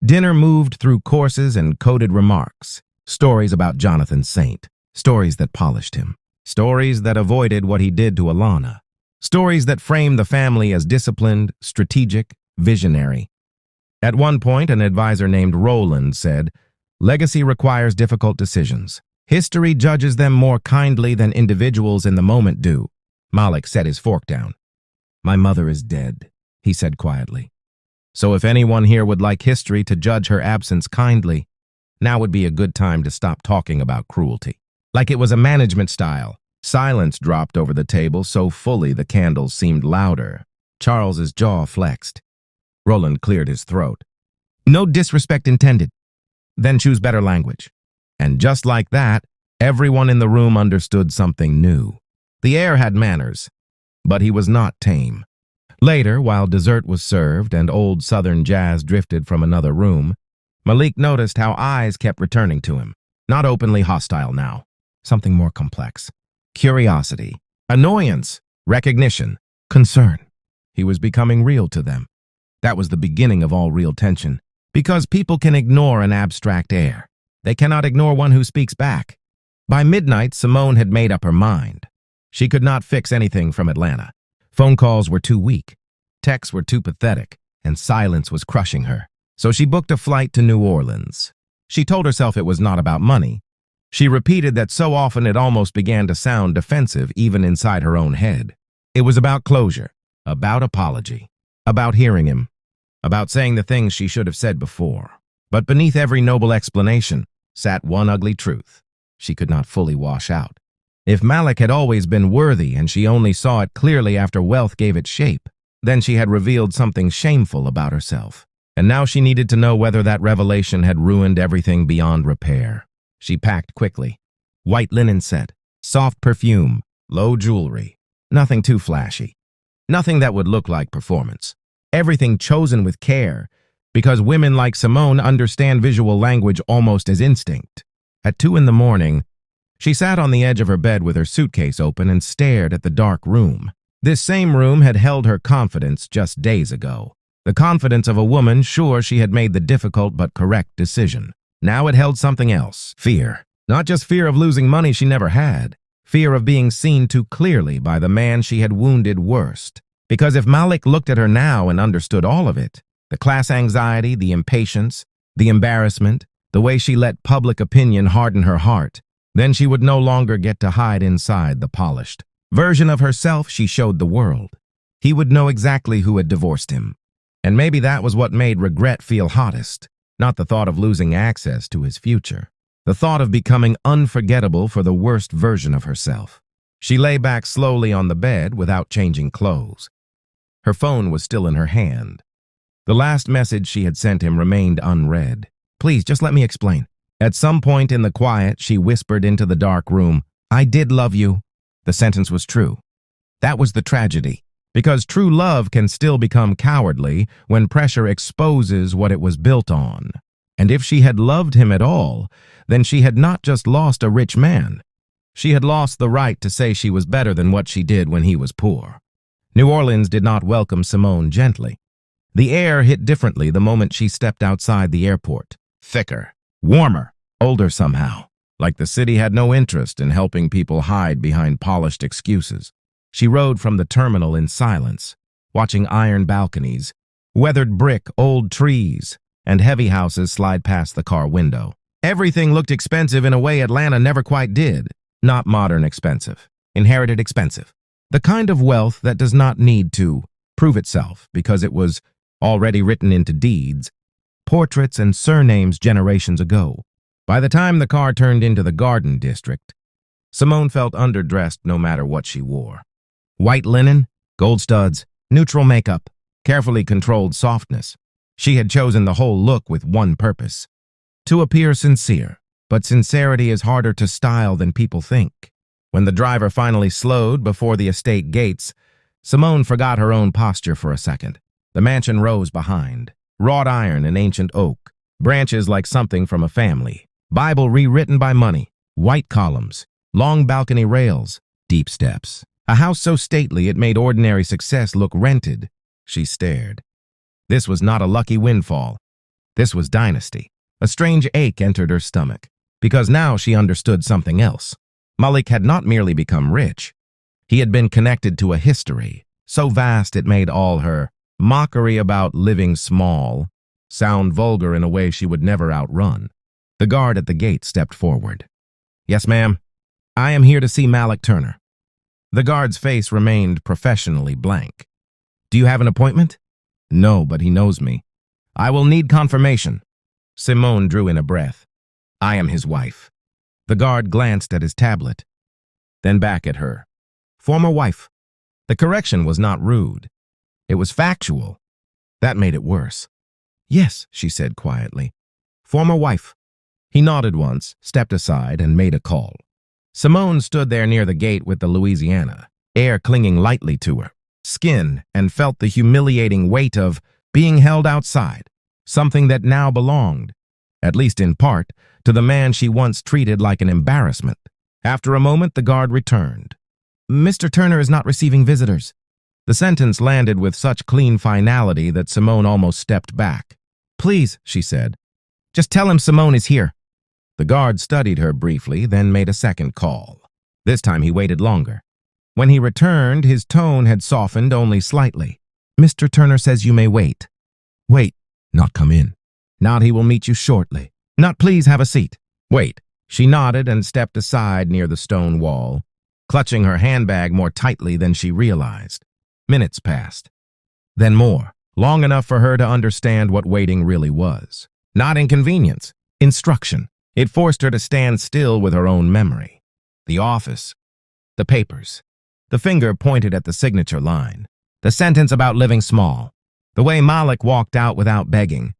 Dinner moved through courses and coded remarks. Stories about Jonathan Saint. Stories that polished him. Stories that avoided what he did to Alana. Stories that framed the family as disciplined, strategic, visionary. At one point, an advisor named Roland said, "Legacy requires difficult decisions. History judges them more kindly than individuals in the moment do." Malik set his fork down. "My mother is dead," he said quietly. "So if anyone here would like history to judge her absence kindly, now would be a good time to stop talking about cruelty." Like it was a management style, silence dropped over the table so fully the candles seemed louder. Charles's jaw flexed. Roland cleared his throat. "No disrespect intended." "Then choose better language." And just like that, everyone in the room understood something new. The heir had manners, but he was not tame. Later, while dessert was served and old Southern jazz drifted from another room, Malik noticed how eyes kept returning to him. Not openly hostile now. Something more complex. Curiosity, annoyance, recognition, concern. He was becoming real to them. That was the beginning of all real tension, because people can ignore an abstract heir. They cannot ignore one who speaks back. By midnight, Simone had made up her mind. She could not fix anything from Atlanta. Phone calls were too weak, texts were too pathetic, and silence was crushing her. So she booked a flight to New Orleans. She told herself it was not about money. She repeated that so often it almost began to sound defensive even inside her own head. It was about closure, about apology, about hearing him, about saying the things she should have said before. But beneath every noble explanation sat one ugly truth she could not fully wash out. If Malik had always been worthy and she only saw it clearly after wealth gave it shape, then she had revealed something shameful about herself. And now she needed to know whether that revelation had ruined everything beyond repair. She packed quickly. White linen set, soft perfume, low jewelry. Nothing too flashy. Nothing that would look like performance. Everything chosen with care, because women like Simone understand visual language almost as instinct. At 2 a.m, she sat on the edge of her bed with her suitcase open and stared at the dark room. This same room had held her confidence just days ago. The confidence of a woman sure she had made the difficult but correct decision. Now it held something else, fear. Not just fear of losing money she never had, fear of being seen too clearly by the man she had wounded worst. Because if Malik looked at her now and understood all of it, the class anxiety, the impatience, the embarrassment, the way she let public opinion harden her heart, then she would no longer get to hide inside the polished version of herself she showed the world. He would know exactly who had divorced him. And maybe that was what made regret feel hottest, not the thought of losing access to his future. The thought of becoming unforgettable for the worst version of herself. She lay back slowly on the bed without changing clothes. Her phone was still in her hand. The last message she had sent him remained unread. Please, just let me explain. At some point in the quiet, she whispered into the dark room, I did love you. The sentence was true. That was the tragedy. Because true love can still become cowardly when pressure exposes what it was built on. And if she had loved him at all, then she had not just lost a rich man. She had lost the right to say she was better than what she did when he was poor. New Orleans did not welcome Simone gently. The air hit differently the moment she stepped outside the airport. Thicker, warmer, older somehow, like the city had no interest in helping people hide behind polished excuses. She rode from the terminal in silence, watching iron balconies, weathered brick, old trees, and heavy houses slide past the car window. Everything looked expensive in a way Atlanta never quite did. Not modern expensive, inherited expensive. The kind of wealth that does not need to prove itself because it was already written into deeds, portraits, and surnames generations ago. By the time the car turned into the Garden District, Simone felt underdressed no matter what she wore. White linen, gold studs, neutral makeup, carefully controlled softness. She had chosen the whole look with one purpose: to appear sincere. But sincerity is harder to style than people think. When the driver finally slowed before the estate gates, Simone forgot her own posture for a second. The mansion rose behind, wrought iron and ancient oak, branches like something from a family, Bible rewritten by money, white columns, long balcony rails, deep steps. A house so stately it made ordinary success look rented. She stared. This was not a lucky windfall. This was dynasty. A strange ache entered her stomach, because now she understood something else. Malik had not merely become rich. He had been connected to a history, so vast it made all her mockery about living small sound vulgar in a way she would never outrun. The guard at the gate stepped forward. Yes, ma'am. I am here to see Malik Turner. The guard's face remained professionally blank. Do you have an appointment? No, but he knows me. I will need confirmation. Simone drew in a breath. I am his wife. The guard glanced at his tablet, then back at her. Former wife. The correction was not rude. It was factual. That made it worse. Yes, she said quietly. Former wife. He nodded once, stepped aside, and made a call. Simone stood there near the gate with the Louisiana, air clinging lightly to her skin, and felt the humiliating weight of being held outside, something that now belonged, at least in part, to the man she once treated like an embarrassment. After a moment, the guard returned. Mr. Turner is not receiving visitors. The sentence landed with such clean finality that Simone almost stepped back. Please, she said, just tell him Simone is here. The guard studied her briefly, then made a second call. This time he waited longer. When he returned, his tone had softened only slightly. Mr. Turner says you may wait. Wait, not come in. Not he will meet you shortly. Not please have a seat. Wait. She nodded and stepped aside near the stone wall, clutching her handbag more tightly than she realized. Minutes passed. Then more, long enough for her to understand what waiting really was. Not inconvenience, instruction. It forced her to stand still with her own memory. The office. The papers. The finger pointed at the signature line. The sentence about living small. The way Malik walked out without begging,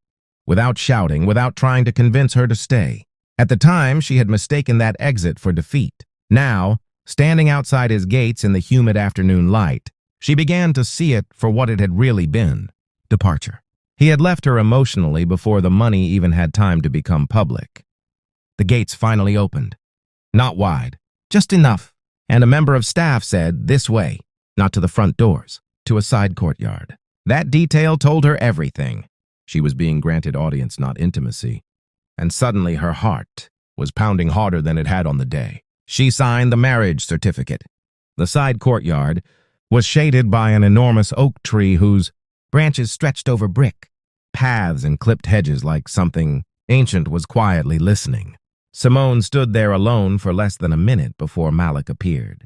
without shouting, without trying to convince her to stay. At the time, she had mistaken that exit for defeat. Now, standing outside his gates in the humid afternoon light, she began to see it for what it had really been: departure. He had left her emotionally before the money even had time to become public. The gates finally opened. Not wide, just enough, and a member of staff said, this way, not to the front doors, to a side courtyard. That detail told her everything. She was being granted audience, not intimacy. And suddenly her heart was pounding harder than it had on the day. She signed the marriage certificate. The side courtyard was shaded by an enormous oak tree whose branches stretched over brick, paths and clipped hedges like something ancient was quietly listening. Simone stood there alone for less than a minute before Malik appeared.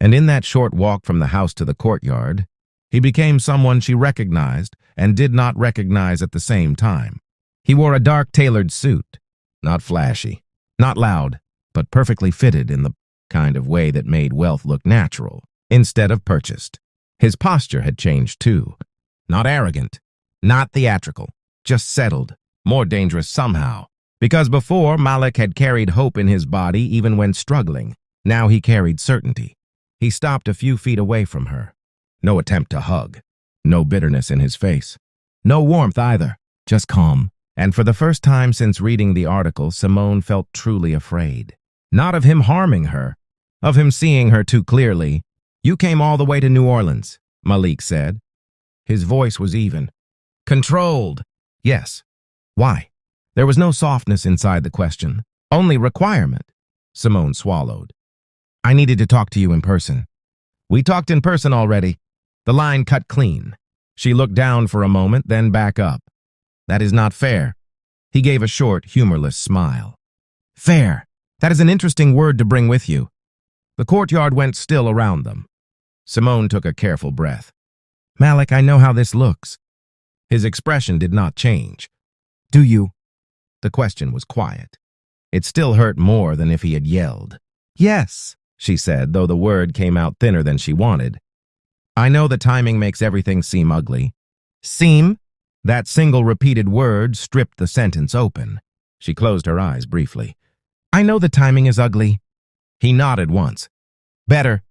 And in that short walk from the house to the courtyard, he became someone she recognized and did not recognize at the same time. He wore a dark tailored suit, not flashy, not loud, but perfectly fitted in the kind of way that made wealth look natural instead of purchased. His posture had changed too. Not arrogant, not theatrical, just settled, more dangerous somehow. Because before, Malik had carried hope in his body even when struggling. Now he carried certainty. He stopped a few feet away from her. No attempt to hug. No bitterness in his face. No warmth either, just calm. And for the first time since reading the article, Simone felt truly afraid. Not of him harming her, of him seeing her too clearly. "You came all the way to New Orleans," Malik said. His voice was even. Controlled. Yes. Why? There was no softness inside the question, only requirement. Simone swallowed. "I needed to talk to you in person." "We talked in person already." The line cut clean. She looked down for a moment, then back up. "That is not fair." He gave a short, humorless smile. "Fair. That is an interesting word to bring with you." The courtyard went still around them. Simone took a careful breath. "Malik, I know how this looks." His expression did not change. "Do you?" The question was quiet. It still hurt more than if he had yelled. "Yes," she said, though the word came out thinner than she wanted. "I know the timing makes everything seem ugly." "Seem?" That single repeated word stripped the sentence open. She closed her eyes briefly. "I know the timing is ugly." He nodded once. "Better."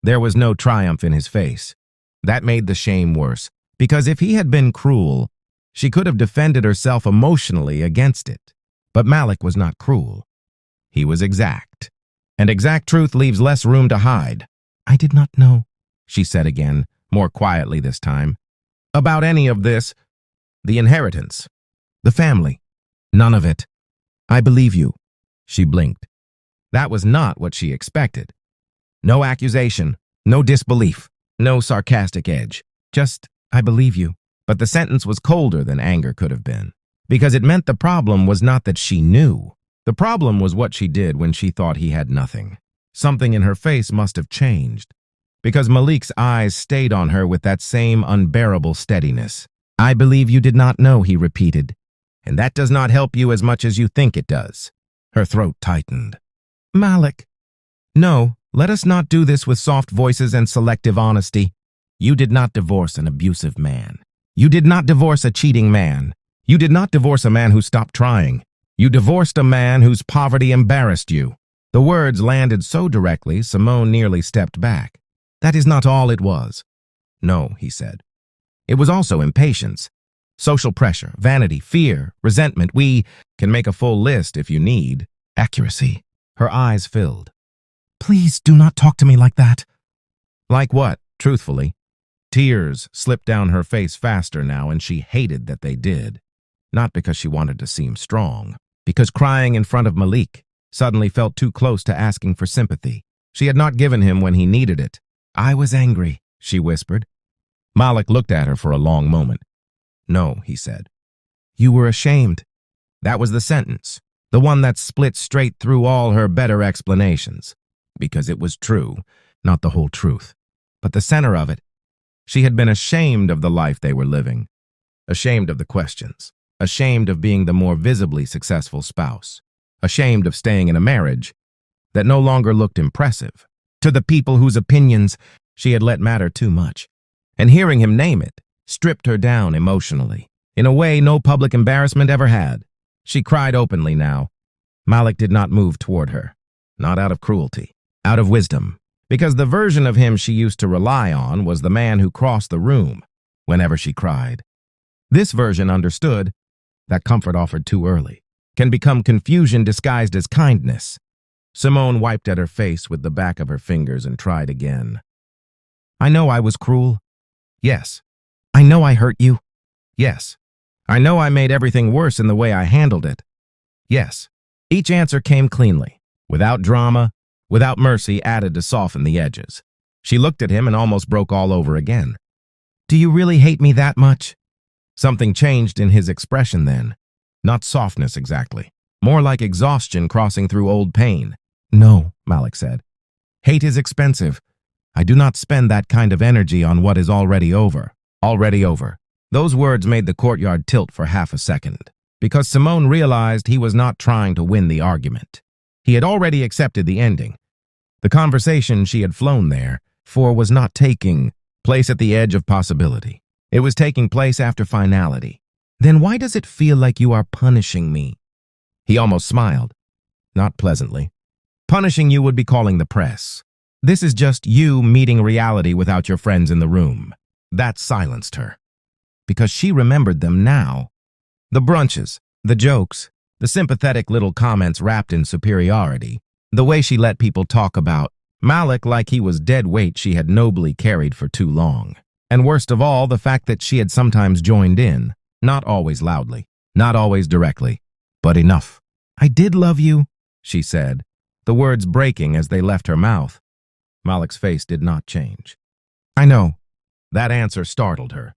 There was no triumph in his face. That made the shame worse, because if he had been cruel, she could have defended herself emotionally against it. But Malik was not cruel. He was exact. And exact truth leaves less room to hide. "I did not know," she said again, more quietly this time. "About any of this. The inheritance. The family. None of it." "I believe you." She blinked. That was not what she expected. No accusation, no disbelief, no sarcastic edge. Just, "I believe you." But the sentence was colder than anger could have been, because it meant the problem was not that she knew. The problem was what she did when she thought he had nothing. Something in her face must have changed, because Malik's eyes stayed on her with that same unbearable steadiness. "I believe you did not know," he repeated, "and that does not help you as much as you think it does." Her throat tightened. "Malik." "No, let us not do this with soft voices and selective honesty. You did not divorce an abusive man. You did not divorce a cheating man. You did not divorce a man who stopped trying. You divorced a man whose poverty embarrassed you." The words landed so directly, Simone nearly stepped back. "That is not all it was." "No," he said. "It was also impatience, social pressure, vanity, fear, resentment. We can make a full list if you need." "Accuracy." Her eyes filled. "Please do not talk to me like that." "Like what, truthfully?" Tears slipped down her face faster now, and she hated that they did. Not because she wanted to seem strong, because crying in front of Malik suddenly felt too close to asking for sympathy. She had not given him when he needed it. "I was angry," she whispered. Malik looked at her for a long moment. "No," he said. "You were ashamed." That was the sentence, the one that split straight through all her better explanations. Because it was true, not the whole truth, but the center of it. She had been ashamed of the life they were living, ashamed of the questions, ashamed of being the more visibly successful spouse, ashamed of staying in a marriage that no longer looked impressive to the people whose opinions she had let matter too much. And hearing him name it stripped her down emotionally, in a way no public embarrassment ever had. She cried openly now. Malik did not move toward her, not out of cruelty, out of wisdom, because the version of him she used to rely on was the man who crossed the room whenever she cried. This version understood that comfort offered too early can become confusion disguised as kindness. Simone wiped at her face with the back of her fingers and tried again. "I know I was cruel. Yes, I know I hurt you. Yes. I know I made everything worse in the way I handled it. Yes. Each answer came cleanly, without drama, without mercy added to soften the edges. She looked at him and almost broke all over again. Do you really hate me that much? Something changed in his expression then. Not softness exactly. More like exhaustion crossing through old pain. No, Malik said. Hate is expensive. I do not spend that kind of energy on what is already over. Already over. Those words made the courtyard tilt for half a second, because Simone realized he was not trying to win the argument. He had already accepted the ending. The conversation she had flown there for was not taking place at the edge of possibility. It was taking place after finality. Then why does it feel like you are punishing me? He almost smiled. Not pleasantly. Punishing you would be calling the press. This is just you meeting reality without your friends in the room. That silenced her. Because she remembered them now. The brunches, the jokes, the sympathetic little comments wrapped in superiority, the way she let people talk about Malik like he was dead weight she had nobly carried for too long. And worst of all, the fact that she had sometimes joined in, not always loudly, not always directly, but enough. I did love you, she said, the words breaking as they left her mouth. Malik's face did not change. I know. That answer startled her.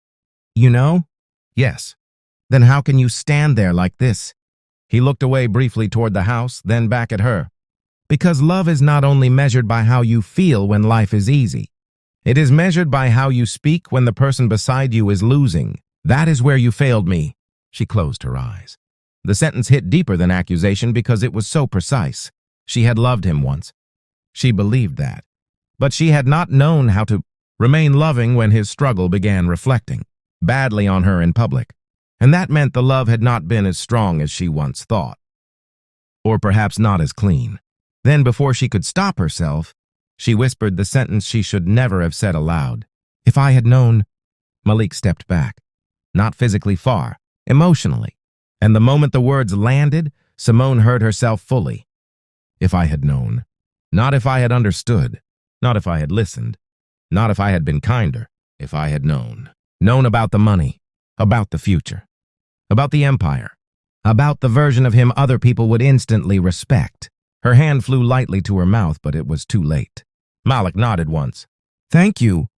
You know? Yes. Then how can you stand there like this? He looked away briefly toward the house, then back at her. Because love is not only measured by how you feel when life is easy. It is measured by how you speak when the person beside you is losing. That is where you failed me. She closed her eyes. The sentence hit deeper than accusation because it was so precise. She had loved him once. She believed that. But she had not known how to remain loving when his struggle began reflecting badly on her in public. And that meant the love had not been as strong as she once thought. Or perhaps not as clean. Then, before she could stop herself, she whispered the sentence she should never have said aloud. If I had known... Malik stepped back. Not physically far, emotionally. And the moment the words landed, Simone heard herself fully. If I had known. Not if I had understood. Not if I had listened. Not if I had been kinder. If I had known. Known about the money. About the future. About the empire. About the version of him other people would instantly respect. Her hand flew lightly to her mouth, but it was too late. Malik nodded once. Thank you.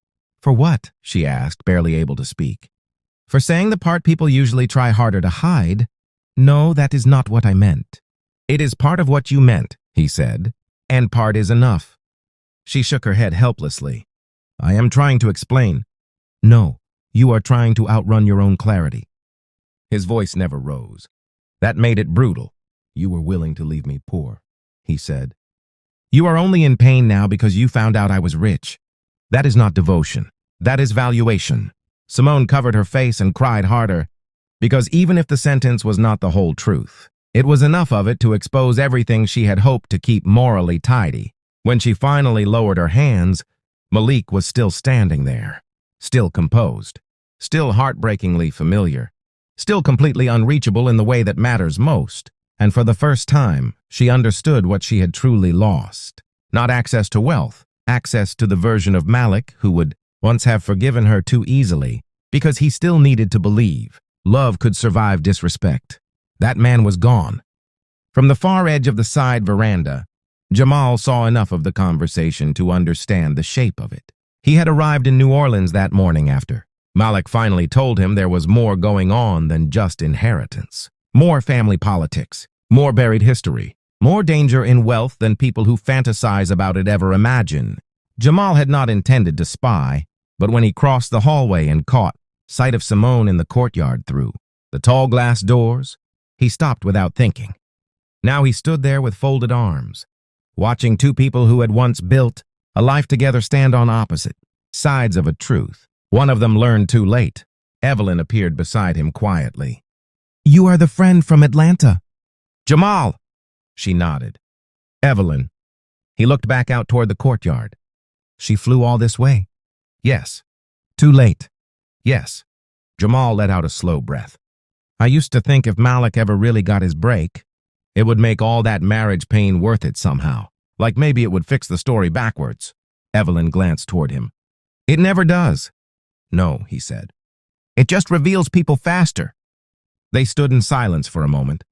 For what? She asked, barely able to speak. For saying the part people usually try harder to hide. No, that is not what I meant. It is part of what you meant, he said, and part is enough. She shook her head helplessly. I am trying to explain. No, you are trying to outrun your own clarity. His voice never rose. That made it brutal. You were willing to leave me poor, he said. You are only in pain now because you found out I was rich. That is not devotion. That is valuation. Simone covered her face and cried harder, because even if the sentence was not the whole truth, it was enough of it to expose everything she had hoped to keep morally tidy. When she finally lowered her hands, Malik was still standing there, still composed, still heartbreakingly familiar, still completely unreachable in the way that matters most. And for the first time, she understood what she had truly lost. Not access to wealth, access to the version of Malik who would once have forgiven her too easily, because he still needed to believe love could survive disrespect. That man was gone. From the far edge of the side veranda, Jamal saw enough of the conversation to understand the shape of it. He had arrived in New Orleans that morning after. Malik finally told him there was more going on than just inheritance. More family politics, more buried history, more danger in wealth than people who fantasize about it ever imagine. Jamal had not intended to spy, but when he crossed the hallway and caught sight of Simone in the courtyard through the tall glass doors, he stopped without thinking. Now he stood there with folded arms, watching two people who had once built a life together stand on opposite sides of a truth. One of them learned too late. Evelyn appeared beside him quietly. You are the friend from Atlanta. Jamal! She nodded. Evelyn. He looked back out toward the courtyard. She flew all this way? Yes. Too late. Yes. Jamal let out a slow breath. I used to think if Malik ever really got his break, it would make all that marriage pain worth it somehow. Like maybe it would fix the story backwards. Evelyn glanced toward him. It never does. No, he said. It just reveals people faster. They stood in silence for a moment.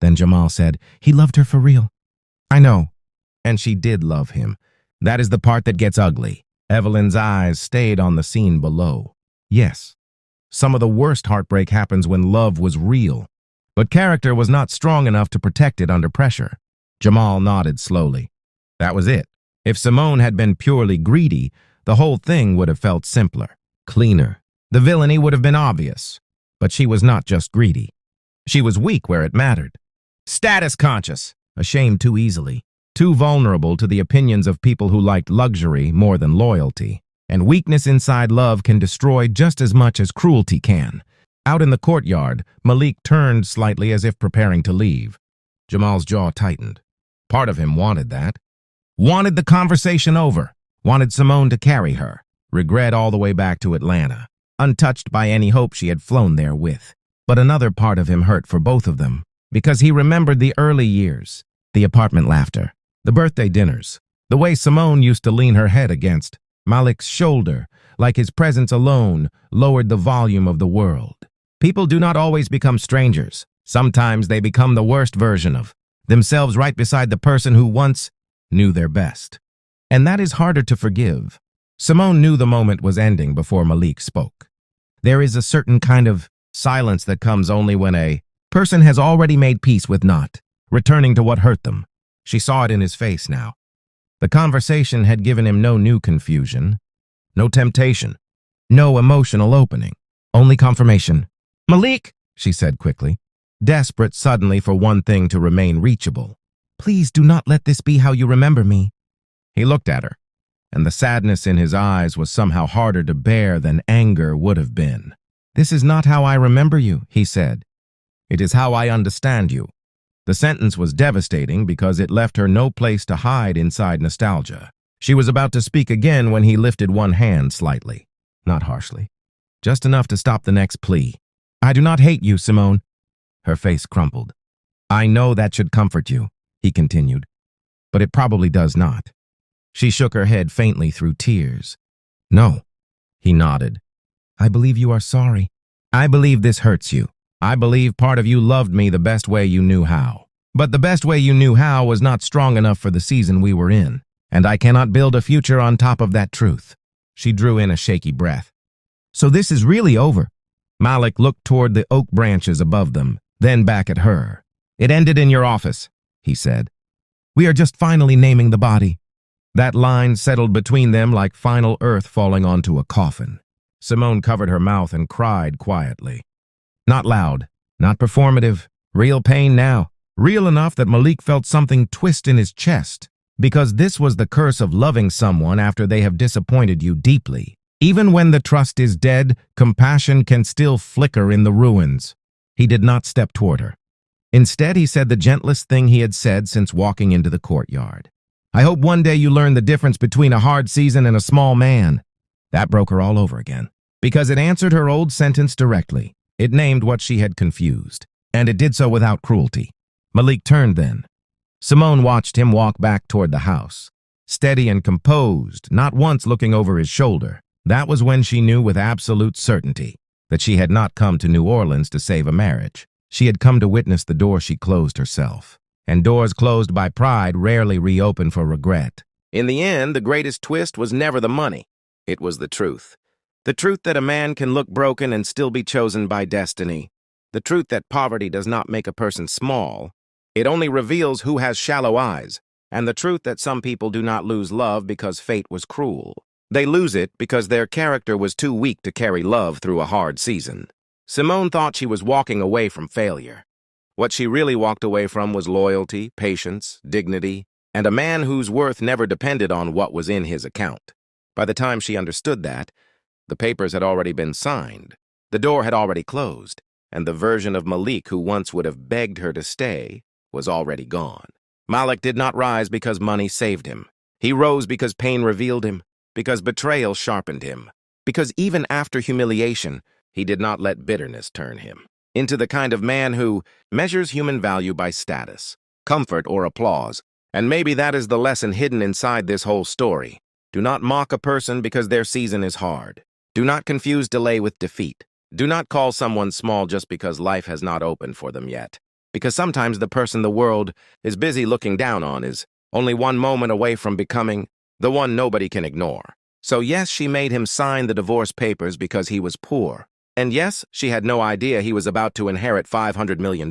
Then Jamal said, "He loved her for real." "I know." And she did love him. That is the part that gets ugly. Evelyn's eyes stayed on the scene below. Yes, some of the worst heartbreak happens when love was real. But character was not strong enough to protect it under pressure. Jamal nodded slowly. That was it. If Simone had been purely greedy, the whole thing would have felt simpler, cleaner. The villainy would have been obvious. But she was not just greedy. She was weak where it mattered. Status conscious, ashamed too easily, too vulnerable to the opinions of people who liked luxury more than loyalty. And weakness inside love can destroy just as much as cruelty can. Out in the courtyard, Malik turned slightly as if preparing to leave. Jamal's jaw tightened. Part of him wanted that. Wanted the conversation over. Wanted Simone to carry her. Regret all the way back to Atlanta, untouched by any hope she had flown there with. But another part of him hurt for both of them, because he remembered the early years, the apartment laughter, the birthday dinners, the way Simone used to lean her head against Malik's shoulder, like his presence alone lowered the volume of the world. People do not always become strangers. Sometimes they become the worst version of themselves right beside the person who once knew their best. And that is harder to forgive. Simone knew the moment was ending before Malik spoke. There is a certain kind of silence that comes only when a person has already made peace with not returning to what hurt them. She saw it in his face now. The conversation had given him no new confusion, no temptation, no emotional opening, only confirmation. "Malik," she said quickly, desperate suddenly for one thing to remain reachable. "Please do not let this be how you remember me." He looked at her, and the sadness in his eyes was somehow harder to bear than anger would have been. "This is not how I remember you," he said. "It is how I understand you." The sentence was devastating because it left her no place to hide inside nostalgia. She was about to speak again when he lifted one hand slightly, not harshly, just enough to stop the next plea. "I do not hate you, Simone." Her face crumpled. "I know that should comfort you," he continued, "but it probably does not." She shook her head faintly through tears. "No." He nodded. "I believe you are sorry. I believe this hurts you. I believe part of you loved me the best way you knew how. But the best way you knew how was not strong enough for the season we were in, and I cannot build a future on top of that truth." She drew in a shaky breath. "So this is really over." Malik looked toward the oak branches above them, then back at her. "It ended in your office," he said. "We are just finally naming the body." That line settled between them like final earth falling onto a coffin. Simone covered her mouth and cried quietly. Not loud, not performative, real pain now, real enough that Malik felt something twist in his chest, because this was the curse of loving someone after they have disappointed you deeply. Even when the trust is dead, compassion can still flicker in the ruins. He did not step toward her. Instead, he said the gentlest thing he had said since walking into the courtyard. "I hope one day you learn the difference between a hard season and a small man." That broke her all over again, because it answered her old sentence directly. It named what she had confused, and it did so without cruelty. Malik turned then. Simone watched him walk back toward the house, steady and composed, not once looking over his shoulder. That was when she knew with absolute certainty that she had not come to New Orleans to save a marriage. She had come to witness the door she closed herself. And doors closed by pride rarely reopen for regret. In the end, the greatest twist was never the money. It was the truth. The truth that a man can look broken and still be chosen by destiny. The truth that poverty does not make a person small. It only reveals who has shallow eyes. And the truth that some people do not lose love because fate was cruel. They lose it because their character was too weak to carry love through a hard season. Simone thought she was walking away from failure. What she really walked away from was loyalty, patience, dignity, and a man whose worth never depended on what was in his account. By the time she understood that, the papers had already been signed, the door had already closed, and the version of Malik who once would have begged her to stay was already gone. Malik did not rise because money saved him. He rose because pain revealed him, because betrayal sharpened him, because even after humiliation, he did not let bitterness turn him into the kind of man who measures human value by status, comfort, or applause. And maybe that is the lesson hidden inside this whole story. Do not mock a person because their season is hard. Do not confuse delay with defeat. Do not call someone small just because life has not opened for them yet. Because sometimes the person the world is busy looking down on is only one moment away from becoming the one nobody can ignore. So yes, she made him sign the divorce papers because he was poor. And yes, she had no idea he was about to inherit $500 million.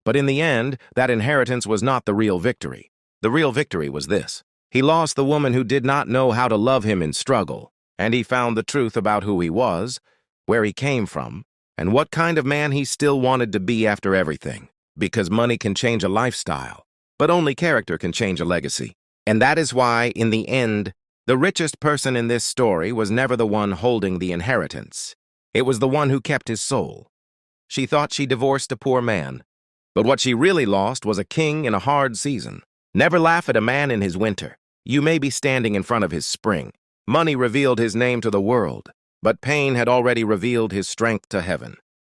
But in the end, that inheritance was not the real victory. The real victory was this. He lost the woman who did not know how to love him in struggle, and he found the truth about who he was, where he came from, and what kind of man he still wanted to be after everything. Because money can change a lifestyle, but only character can change a legacy. And that is why, in the end, the richest person in this story was never the one holding the inheritance. It was the one who kept his soul. She thought she divorced a poor man, but what she really lost was a king in a hard season. Never laugh at a man in his winter. You may be standing in front of his spring. Money revealed his name to the world, but pain had already revealed his strength to heaven.